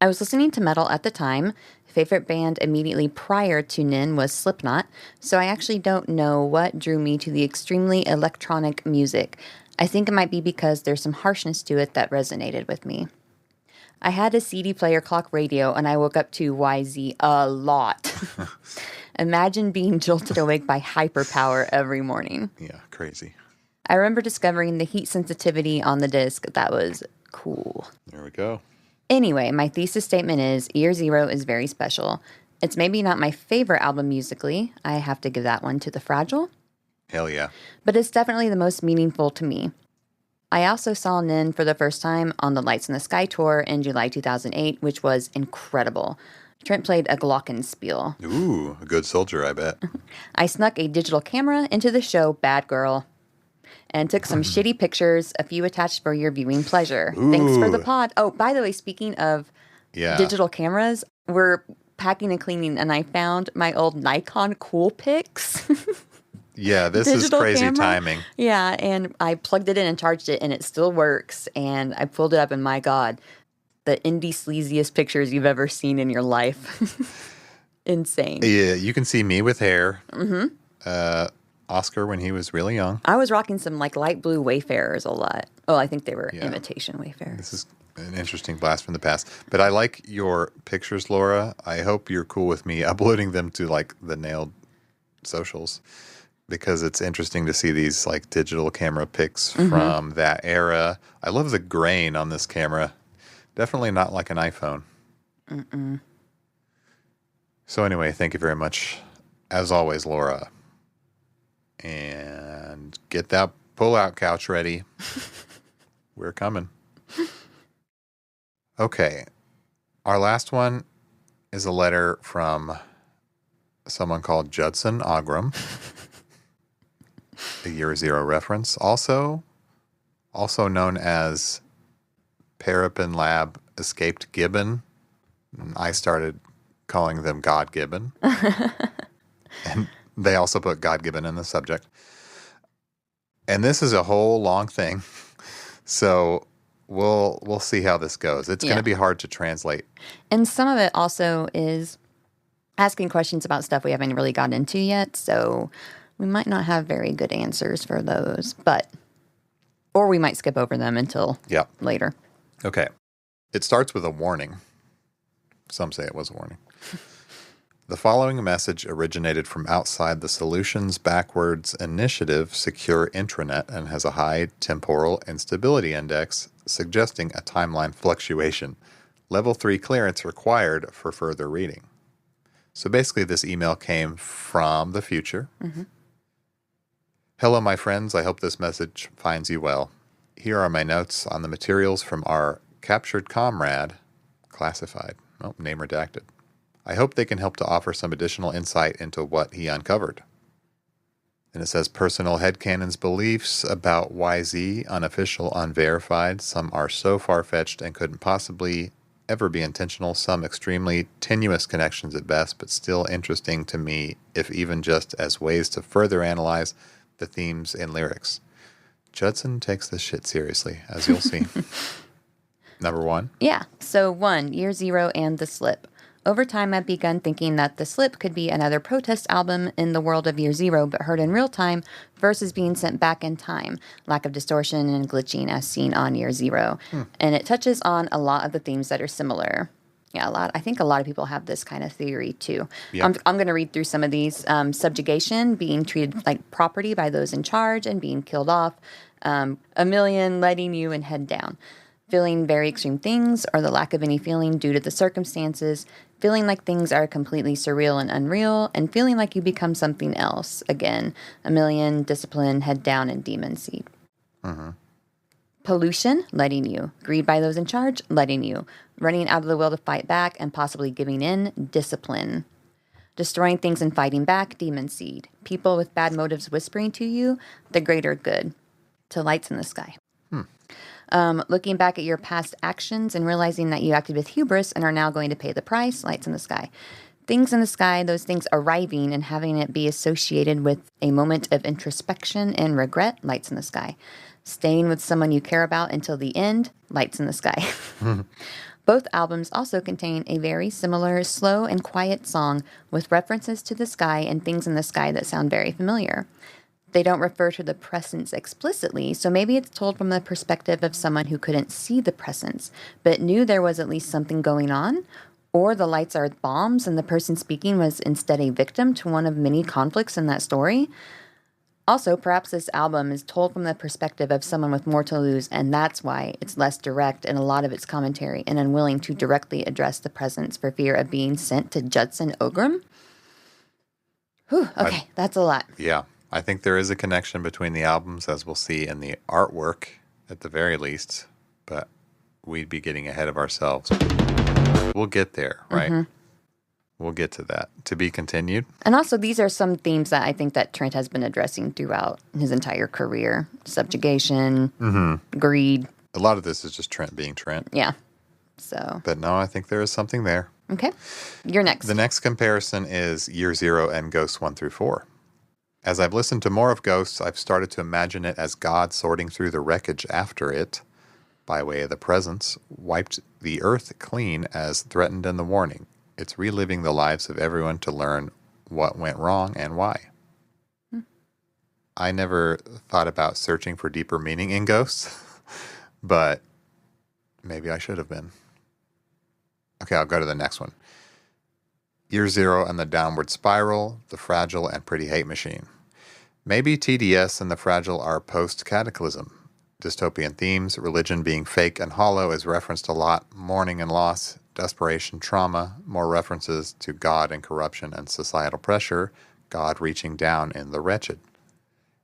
I was listening to metal at the time. Favorite band immediately prior to Nin was Slipknot, so I actually don't know what drew me to the extremely electronic music. I think it might be because there's some harshness to it that resonated with me. I had a CD player clock radio, and I woke up to YZ a lot. Imagine being jolted awake by hyperpower every morning. Yeah, crazy. I remember discovering the heat sensitivity on the disc. That was cool. There we go. Anyway, my thesis statement is Year Zero is very special. It's maybe not my favorite album musically. I have to give that one to The Fragile. Hell yeah. But it's definitely the most meaningful to me. I also saw Nin for the first time on the Lights in the Sky tour in July 2008, which was incredible. Trent played a glockenspiel. Ooh, a good soldier, I bet. I snuck a digital camera into the show Bad Girl and took some shitty pictures, a few attached for your viewing pleasure. Ooh. Thanks for the pod. Oh, by the way, speaking of digital cameras, we're packing and cleaning, and I found my old Nikon Coolpix. Yeah, this is crazy camera. Timing. Yeah, and I plugged it in and charged it, and it still works. And I pulled it up, and my God, the indie sleaziest pictures you've ever seen in your life. Insane. Yeah, you can see me with hair. Mm-hmm. Oscar when he was really young. I was rocking some like light blue Wayfarers a lot. Oh, I think they were imitation Wayfarers. This is an interesting blast from the past. But I like your pictures, Laura. I hope you're cool with me uploading them to like the Nailed socials, because it's interesting to see these like digital camera pics from that era. I love the grain on this camera. Definitely not like an iPhone. Mm-mm. So anyway, thank you very much, as always, Laura. And get that pull-out couch ready. We're coming. Okay. Our last one is a letter from someone called Judson Ogram. A Year Zero reference. Also known as Parapin Lab Escaped Gibbon. I started calling them God Gibbon. And they also put God Gibbon in the subject. And this is a whole long thing. So we'll see how this goes. It's going to be hard to translate. And some of it also is asking questions about stuff we haven't really gotten into yet. So we might not have very good answers for those. Or we might skip over them until later. Okay. It starts with a warning. Some say it was a warning. The following message originated from outside the Solutions Backwards Initiative secure intranet and has a high temporal instability index, suggesting a timeline fluctuation. Level 3 clearance required for further reading. So basically this email came from the future. Mm-hmm. Hello, my friends. I hope this message finds you well. Here are my notes on the materials from our captured comrade, classified, name redacted. I hope they can help to offer some additional insight into what he uncovered. And it says personal headcanons beliefs about YZ, unofficial, unverified. Some are so far-fetched and couldn't possibly ever be intentional. Some extremely tenuous connections at best, but still interesting to me, if even just as ways to further analyze the themes and lyrics. Judson takes this shit seriously, as you'll see. Number 1. Yeah. So 1, Year Zero and The Slip. Over time, I've begun thinking that The Slip could be another protest album in the world of Year Zero, but heard in real time versus being sent back in time. Lack of distortion and glitching as seen on Year Zero. And it touches on a lot of the themes that are similar. Yeah, I think a lot of people have this kind of theory, too. Yep. I'm going to read through some of these. Subjugation, being treated like property by those in charge and being killed off. A million letting you and head down. Feeling very extreme things or the lack of any feeling due to the circumstances. Feeling like things are completely surreal and unreal, and feeling like you become something else. Again, a million, discipline, head down, and demon seed. Mm-hmm. Pollution, letting you. Greed by those in charge, letting you. Running out of the will to fight back and possibly giving in, discipline. Destroying things and fighting back, demon seed. People with bad motives whispering to you, the greater good. To lights in the sky. Looking back at your past actions and realizing that you acted with hubris and are now going to pay the price, lights in the sky. Things in the sky, those things arriving and having it be associated with a moment of introspection and regret, lights in the sky. Staying with someone you care about until the end, lights in the sky. Both albums also contain a very similar slow and quiet song with references to the sky and things in the sky that sound very familiar. They don't refer to the presence explicitly, so maybe it's told from the perspective of someone who couldn't see the presence, but knew there was at least something going on, or the lights are bombs and the person speaking was instead a victim to one of many conflicts in that story. Also, perhaps this album is told from the perspective of someone with more to lose, and that's why it's less direct in a lot of its commentary and unwilling to directly address the presence for fear of being sent to Judson Ogrim. Whew, okay, that's a lot. Yeah. I think there is a connection between the albums, as we'll see in the artwork at the very least, but we'd be getting ahead of ourselves. We'll get there, right? Mm-hmm. We'll get to that. To be continued. And also, these are some themes that I think that Trent has been addressing throughout his entire career. Subjugation, greed. A lot of this is just Trent being Trent. Yeah. So. But no, I think there is something there. Okay. You're next. The next comparison is Year Zero and Ghosts 1 through 4. As I've listened to more of Ghosts, I've started to imagine it as God sorting through the wreckage after it, by way of the presence, wiped the earth clean as threatened in the warning. It's reliving the lives of everyone to learn what went wrong and why. I never thought about searching for deeper meaning in Ghosts, but maybe I should have been. Okay, I'll go to the next one. Year Zero and the Downward Spiral, The Fragile and Pretty Hate Machine. Maybe TDS and The Fragile are post-cataclysm. Dystopian themes, religion being fake and hollow is referenced a lot, mourning and loss, desperation, trauma, more references to God and corruption and societal pressure, God reaching down in the wretched.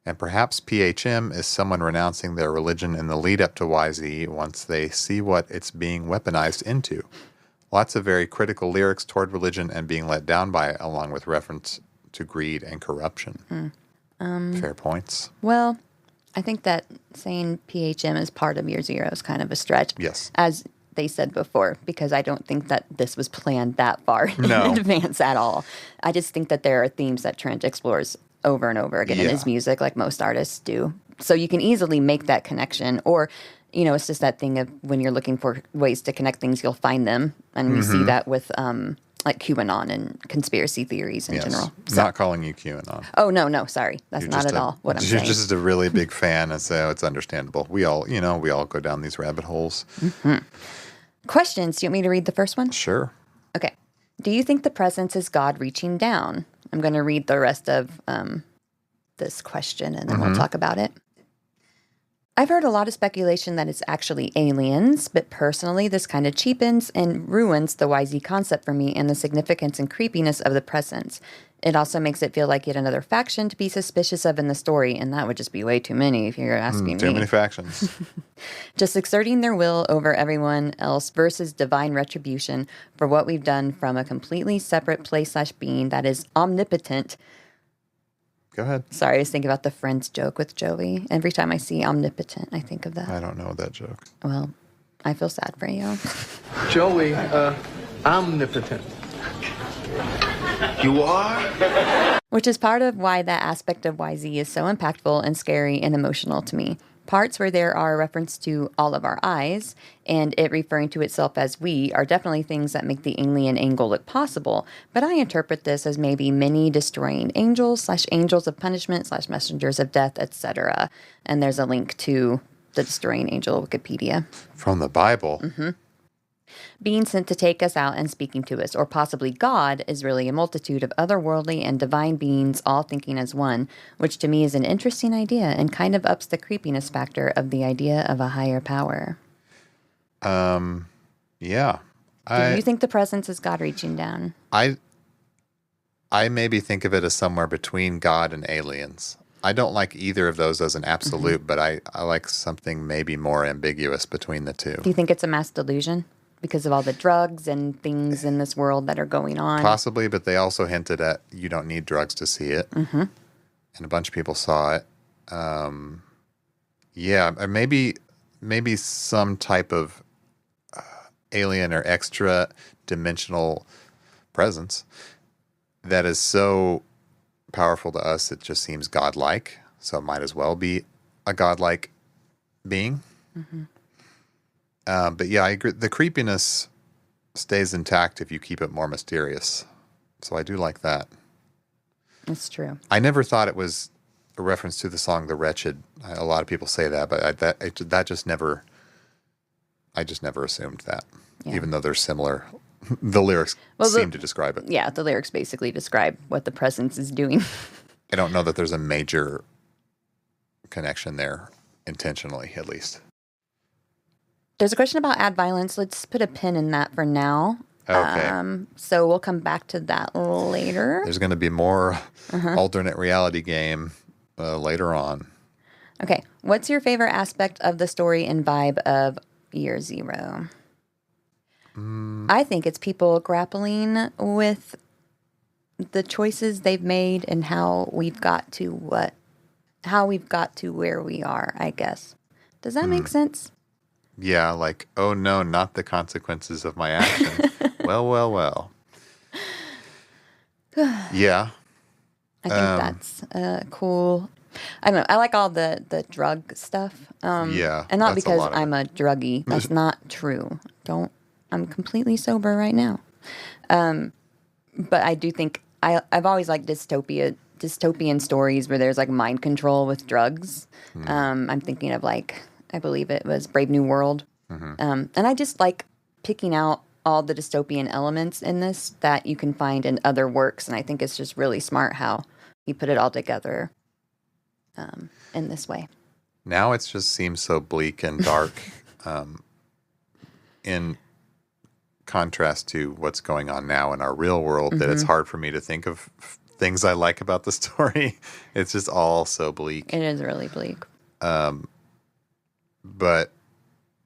And perhaps PHM is someone renouncing their religion in the lead up to YZ once they see what it's being weaponized into. Lots of very critical lyrics toward religion and being let down by it, along with reference to greed and corruption. Fair points. Well, I think that saying PHM is part of Year Zero is kind of a stretch. Yes. As they said before, because I don't think that this was planned that far in advance at all. I just think that there are themes that Trent explores over and over again in his music, like most artists do. So you can easily make that connection, or it's just that thing of when you're looking for ways to connect things, you'll find them. And we see that with like QAnon and conspiracy theories in general. So, not calling you QAnon. Oh, no, sorry. That's not at all what I'm saying. You're just a really big fan, and so it's understandable. We all go down these rabbit holes. Questions. Do you want me to read the first one? Sure. Okay. Do you think the presence is God reaching down? I'm going to read the rest of this question, and then we'll talk about it. I've heard a lot of speculation that it's actually aliens, but personally, this kind of cheapens and ruins the YZ concept for me and the significance and creepiness of the presence. It also makes it feel like yet another faction to be suspicious of in the story, and that would just be way too many if you're asking me. Too many factions. Just exerting their will over everyone else versus divine retribution for what we've done from a completely separate place/being that is omnipotent. Go ahead. Sorry, I was thinking about the Friends joke with Joey. Every time I see omnipotent, I think of that. I don't know that joke. Well, I feel sad for you. Joey, omnipotent. You are? Which is part of why that aspect of YZ is so impactful and scary and emotional to me. Parts where there are reference to all of our eyes and it referring to itself as we are definitely things that make the alien angle look possible, but I interpret this as maybe many destroying angels / angels of punishment / messengers of death, etc. And there's a link to the destroying angel Wikipedia. From the Bible? Being sent to take us out and speaking to us, or possibly God, is really a multitude of otherworldly and divine beings all thinking as one, which to me is an interesting idea and kind of ups the creepiness factor of the idea of a higher power. Yeah. Do you think the presence is God reaching down? I maybe think of it as somewhere between God and aliens. I don't like either of those as an absolute, but I like something maybe more ambiguous between the two. Do you think it's a mass delusion because of all the drugs and things in this world that are going on? Possibly, but they also hinted at you don't need drugs to see it. Mm-hmm. And a bunch of people saw it. Yeah, or maybe some type of alien or extra dimensional presence that is so powerful to us it just seems godlike. So it might as well be a godlike being. Mm-hmm. But yeah, I agree. The creepiness stays intact if you keep it more mysterious. So I do like that. That's true. I never thought it was a reference to the song "The Wretched." A lot of people say that, but that just never. I just never assumed that, even though they're similar. The lyrics seem to describe it. Yeah, the lyrics basically describe what the presence is doing. I don't know that there's a major connection there, intentionally, at least. There's a question about ad violence. Let's put a pin in that for now. Okay. So we'll come back to that later. There's going to be more alternate reality game later on. Okay. What's your favorite aspect of the story and vibe of Year Zero? I think it's people grappling with the choices they've made and how we've got to where we are, I guess. Does that make sense? Yeah, like, oh no, not the consequences of my actions. Well. Yeah. I think that's cool. I don't know. I like all the drug stuff. Yeah. And not that's because a lot of I'm a druggie. That's not true. I'm completely sober right now. But I do think I've always liked dystopian stories where there's like mind control with drugs. I'm thinking of like, I believe it was Brave New World. And I just like picking out all the dystopian elements in this that you can find in other works. And I think it's just really smart how you put it all together in this way. Now it just seems so bleak and dark in contrast to what's going on now in our real world that it's hard for me to think of things I like about the story. It's just all so bleak. It is really bleak. But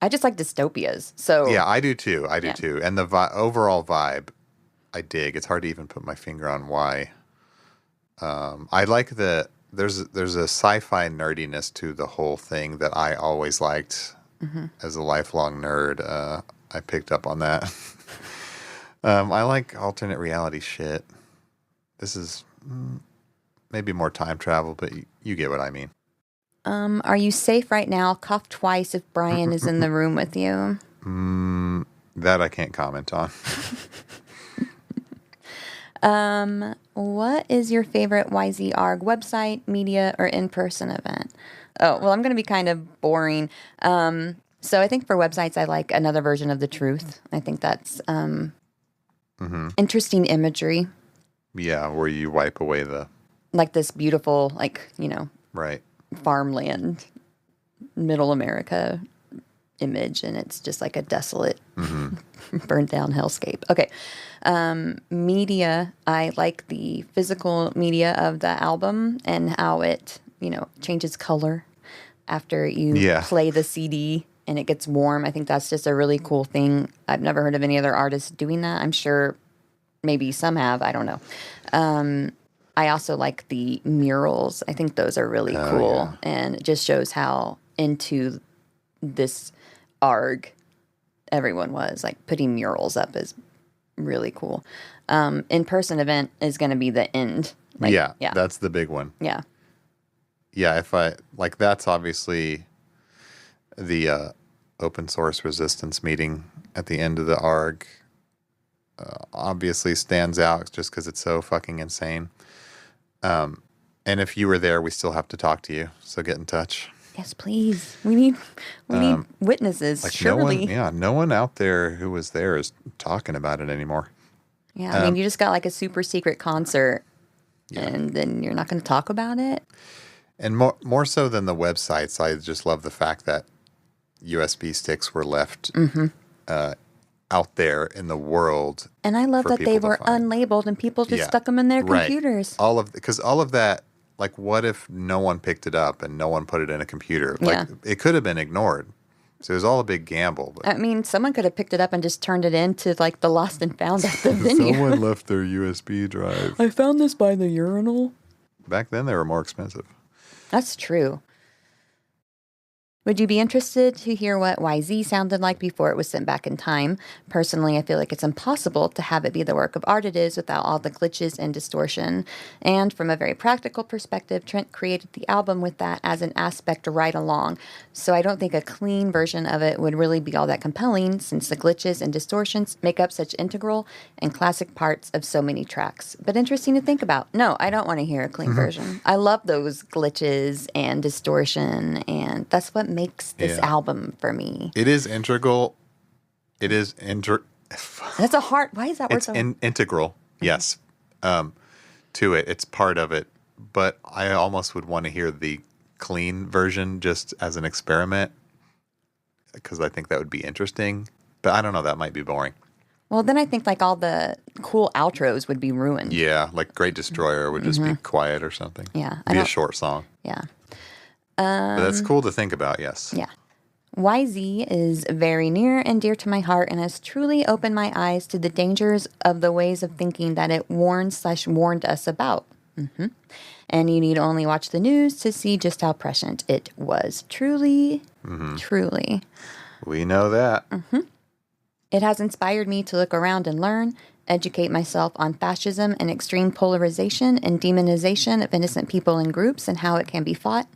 I just like dystopias. So yeah, I do too. Too. And the overall vibe, I dig. It's hard to even put my finger on why. I like there's a sci-fi nerdiness to the whole thing that I always liked as a lifelong nerd. I picked up on that. I like alternate reality shit. This is maybe more time travel, but you get what I mean. Are you safe right now? Cough twice if Brian is in the room with you. That I can't comment on. What is your favorite YZARG website, media, or in-person event? Oh, well, I'm going to be kind of boring. So I think for websites, I like Another Version of the Truth. I think that's interesting imagery. Yeah, where you wipe away like this beautiful, right. farmland, middle America image, and it's just like a desolate, burned down hellscape. Okay. Media, I like the physical media of the album and how it, changes color after you play the CD and it gets warm. I think that's just a really cool thing. I've never heard of any other artists doing that. I'm sure maybe some have. I don't know. I also like the murals. I think those are really cool. Yeah. And it just shows how into this ARG everyone was. Like putting murals up is really cool. In-person event is going to be the end. Yeah, that's the big one. Yeah. Yeah, that's obviously the open source resistance meeting at the end of the ARG obviously stands out just because it's so fucking insane. And if you were there, we still have to talk to you. So get in touch. Yes, please. We need witnesses. Surely. No one out there who was there is talking about it anymore. Yeah, I mean, you just got like a super secret concert, and then you're not going to talk about it. And more so than the websites, I just love the fact that USB sticks were left out there in the world. And I love that they were unlabeled and people just stuck them in their computers. Because all of that, like, what if no one picked it up and no one put it in a computer? Yeah. Like, it could have been ignored. So it was all a big gamble. But I mean, someone could have picked it up and just turned it into like the lost and found at the venue. someone left their USB drive. I found this by the urinal. Back then, they were more expensive. That's true. Would you be interested to hear what YZ sounded like before it was sent back in time? Personally, I feel like it's impossible to have it be the work of art it is without all the glitches and distortion. And from a very practical perspective, Trent created the album with that as an aspect right along. So I don't think a clean version of it would really be all that compelling, since the glitches and distortions make up such integral and classic parts of so many tracks. But interesting to think about. No, I don't want to hear a clean version. I love those glitches and distortion, and that's what makes this album for me. It is integral. It is That's a hard. Why is that word It's so? integral. Yes, to it. It's part of it. But I almost would want to hear the clean version just as an experiment, because I think that would be interesting. But I don't know. That might be boring. Well, then I think like all the cool outros would be ruined. Yeah, like Great Destroyer would just be quiet or something. Yeah, Be a short song. Yeah. But that's cool to think about, yes. Yeah. YZ is very near and dear to my heart and has truly opened my eyes to the dangers of the ways of thinking that it warned us about. And you need only watch the news to see just how prescient it was. Truly. We know that. It has inspired me to look around and learn, educate myself on fascism and extreme polarization and demonization of innocent people and groups and how it can be fought.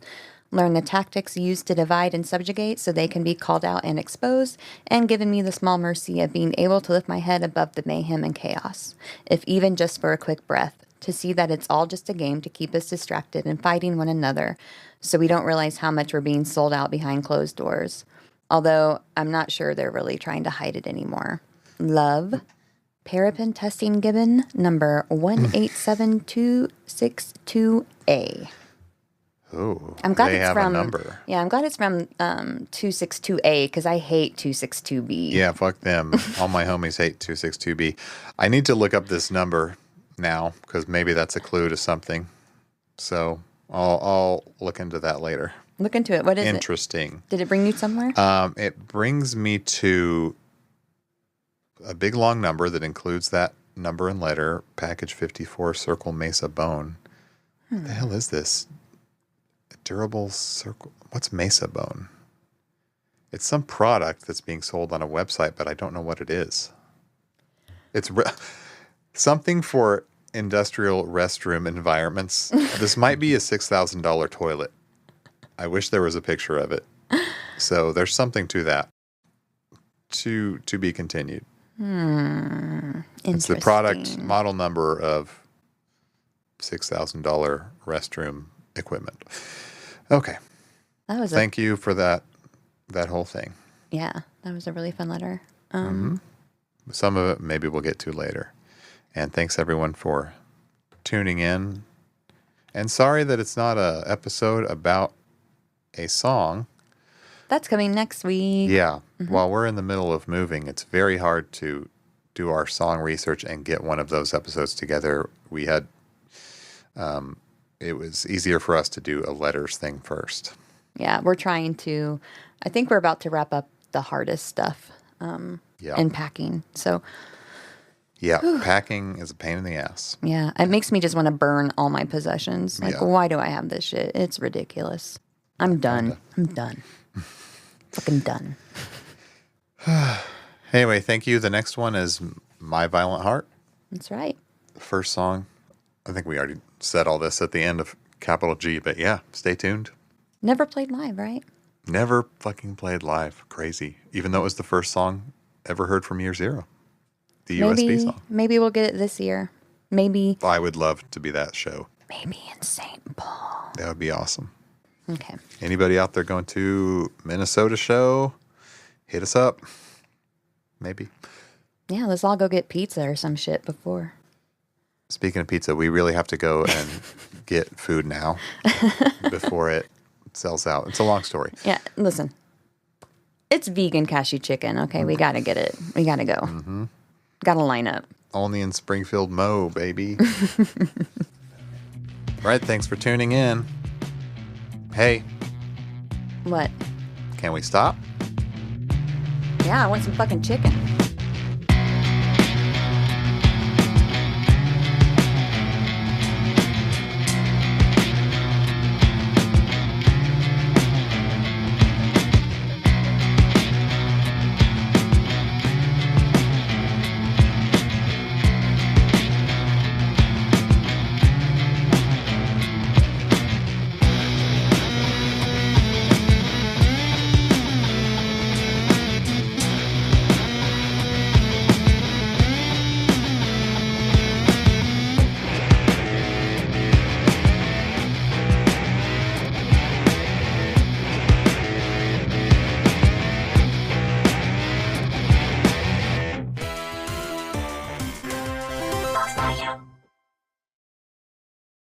Learn the tactics used to divide and subjugate so they can be called out and exposed, and given me the small mercy of being able to lift my head above the mayhem and chaos, if even just for a quick breath, to see that it's all just a game to keep us distracted and fighting one another so we don't realize how much we're being sold out behind closed doors. Although I'm not sure they're really trying to hide it anymore. Love, Parapin Testing Gibbon, number 187262A. Oh, I'm glad they it's have from a number. Yeah, I'm glad it's from 262A because I hate 262B. Yeah, fuck them. All my homies hate 262B. I need to look up this number now because maybe that's a clue to something. So I'll look into that later. Look into it. What is Interesting. it? Did it bring you somewhere? It brings me to a big long number that includes that number and letter, package 54, Circle Mesa Bone. What the hell is this? Durable circle. What's Mesa Bone? It's some product that's being sold on a website, but I don't know what it is. It's something for industrial restroom environments. This might be a $6,000 toilet. I wish there was a picture of it. So there's something to that. To be continued. It's the product model number of $6,000 restroom equipment. Okay. Thank you for that whole thing. Yeah, that was a really fun letter. Some of it maybe we'll get to later. And thanks everyone for tuning in. And sorry that it's not a episode about a song. That's coming next week. Yeah. While we're in the middle of moving, it's very hard to do our song research and get one of those episodes together. We had it was easier for us to do a letters thing first. Yeah, we're trying to. I think we're about to wrap up the hardest stuff in packing. So, packing is a pain in the ass. Yeah, it makes me just want to burn all my possessions. Like, why do I have this shit? It's ridiculous. I'm done. Fucking done. Anyway, thank you. The next one is My Violent Heart. That's right. The first song. I think we already said all this at the end of Capital G, but yeah, stay tuned. Never played live, right? Never fucking played live. Crazy. Even though it was the first song ever heard from Year Zero. The USB song. Maybe we'll get it this year. Maybe. I would love to be that show. Maybe in St. Paul. That would be awesome. Okay. Anybody out there going to Minnesota show, hit us up. Maybe. Yeah, let's all go get pizza or some shit before. Speaking of pizza, we really have to go and get food now before it sells out. It's a long story. Yeah, listen. It's vegan cashew chicken. Okay, we got to get it. We got to go. Got to line up. Only in Springfield, Mo, baby. Right, thanks for tuning in. Hey, What? can we stop? Yeah, I want some fucking chicken.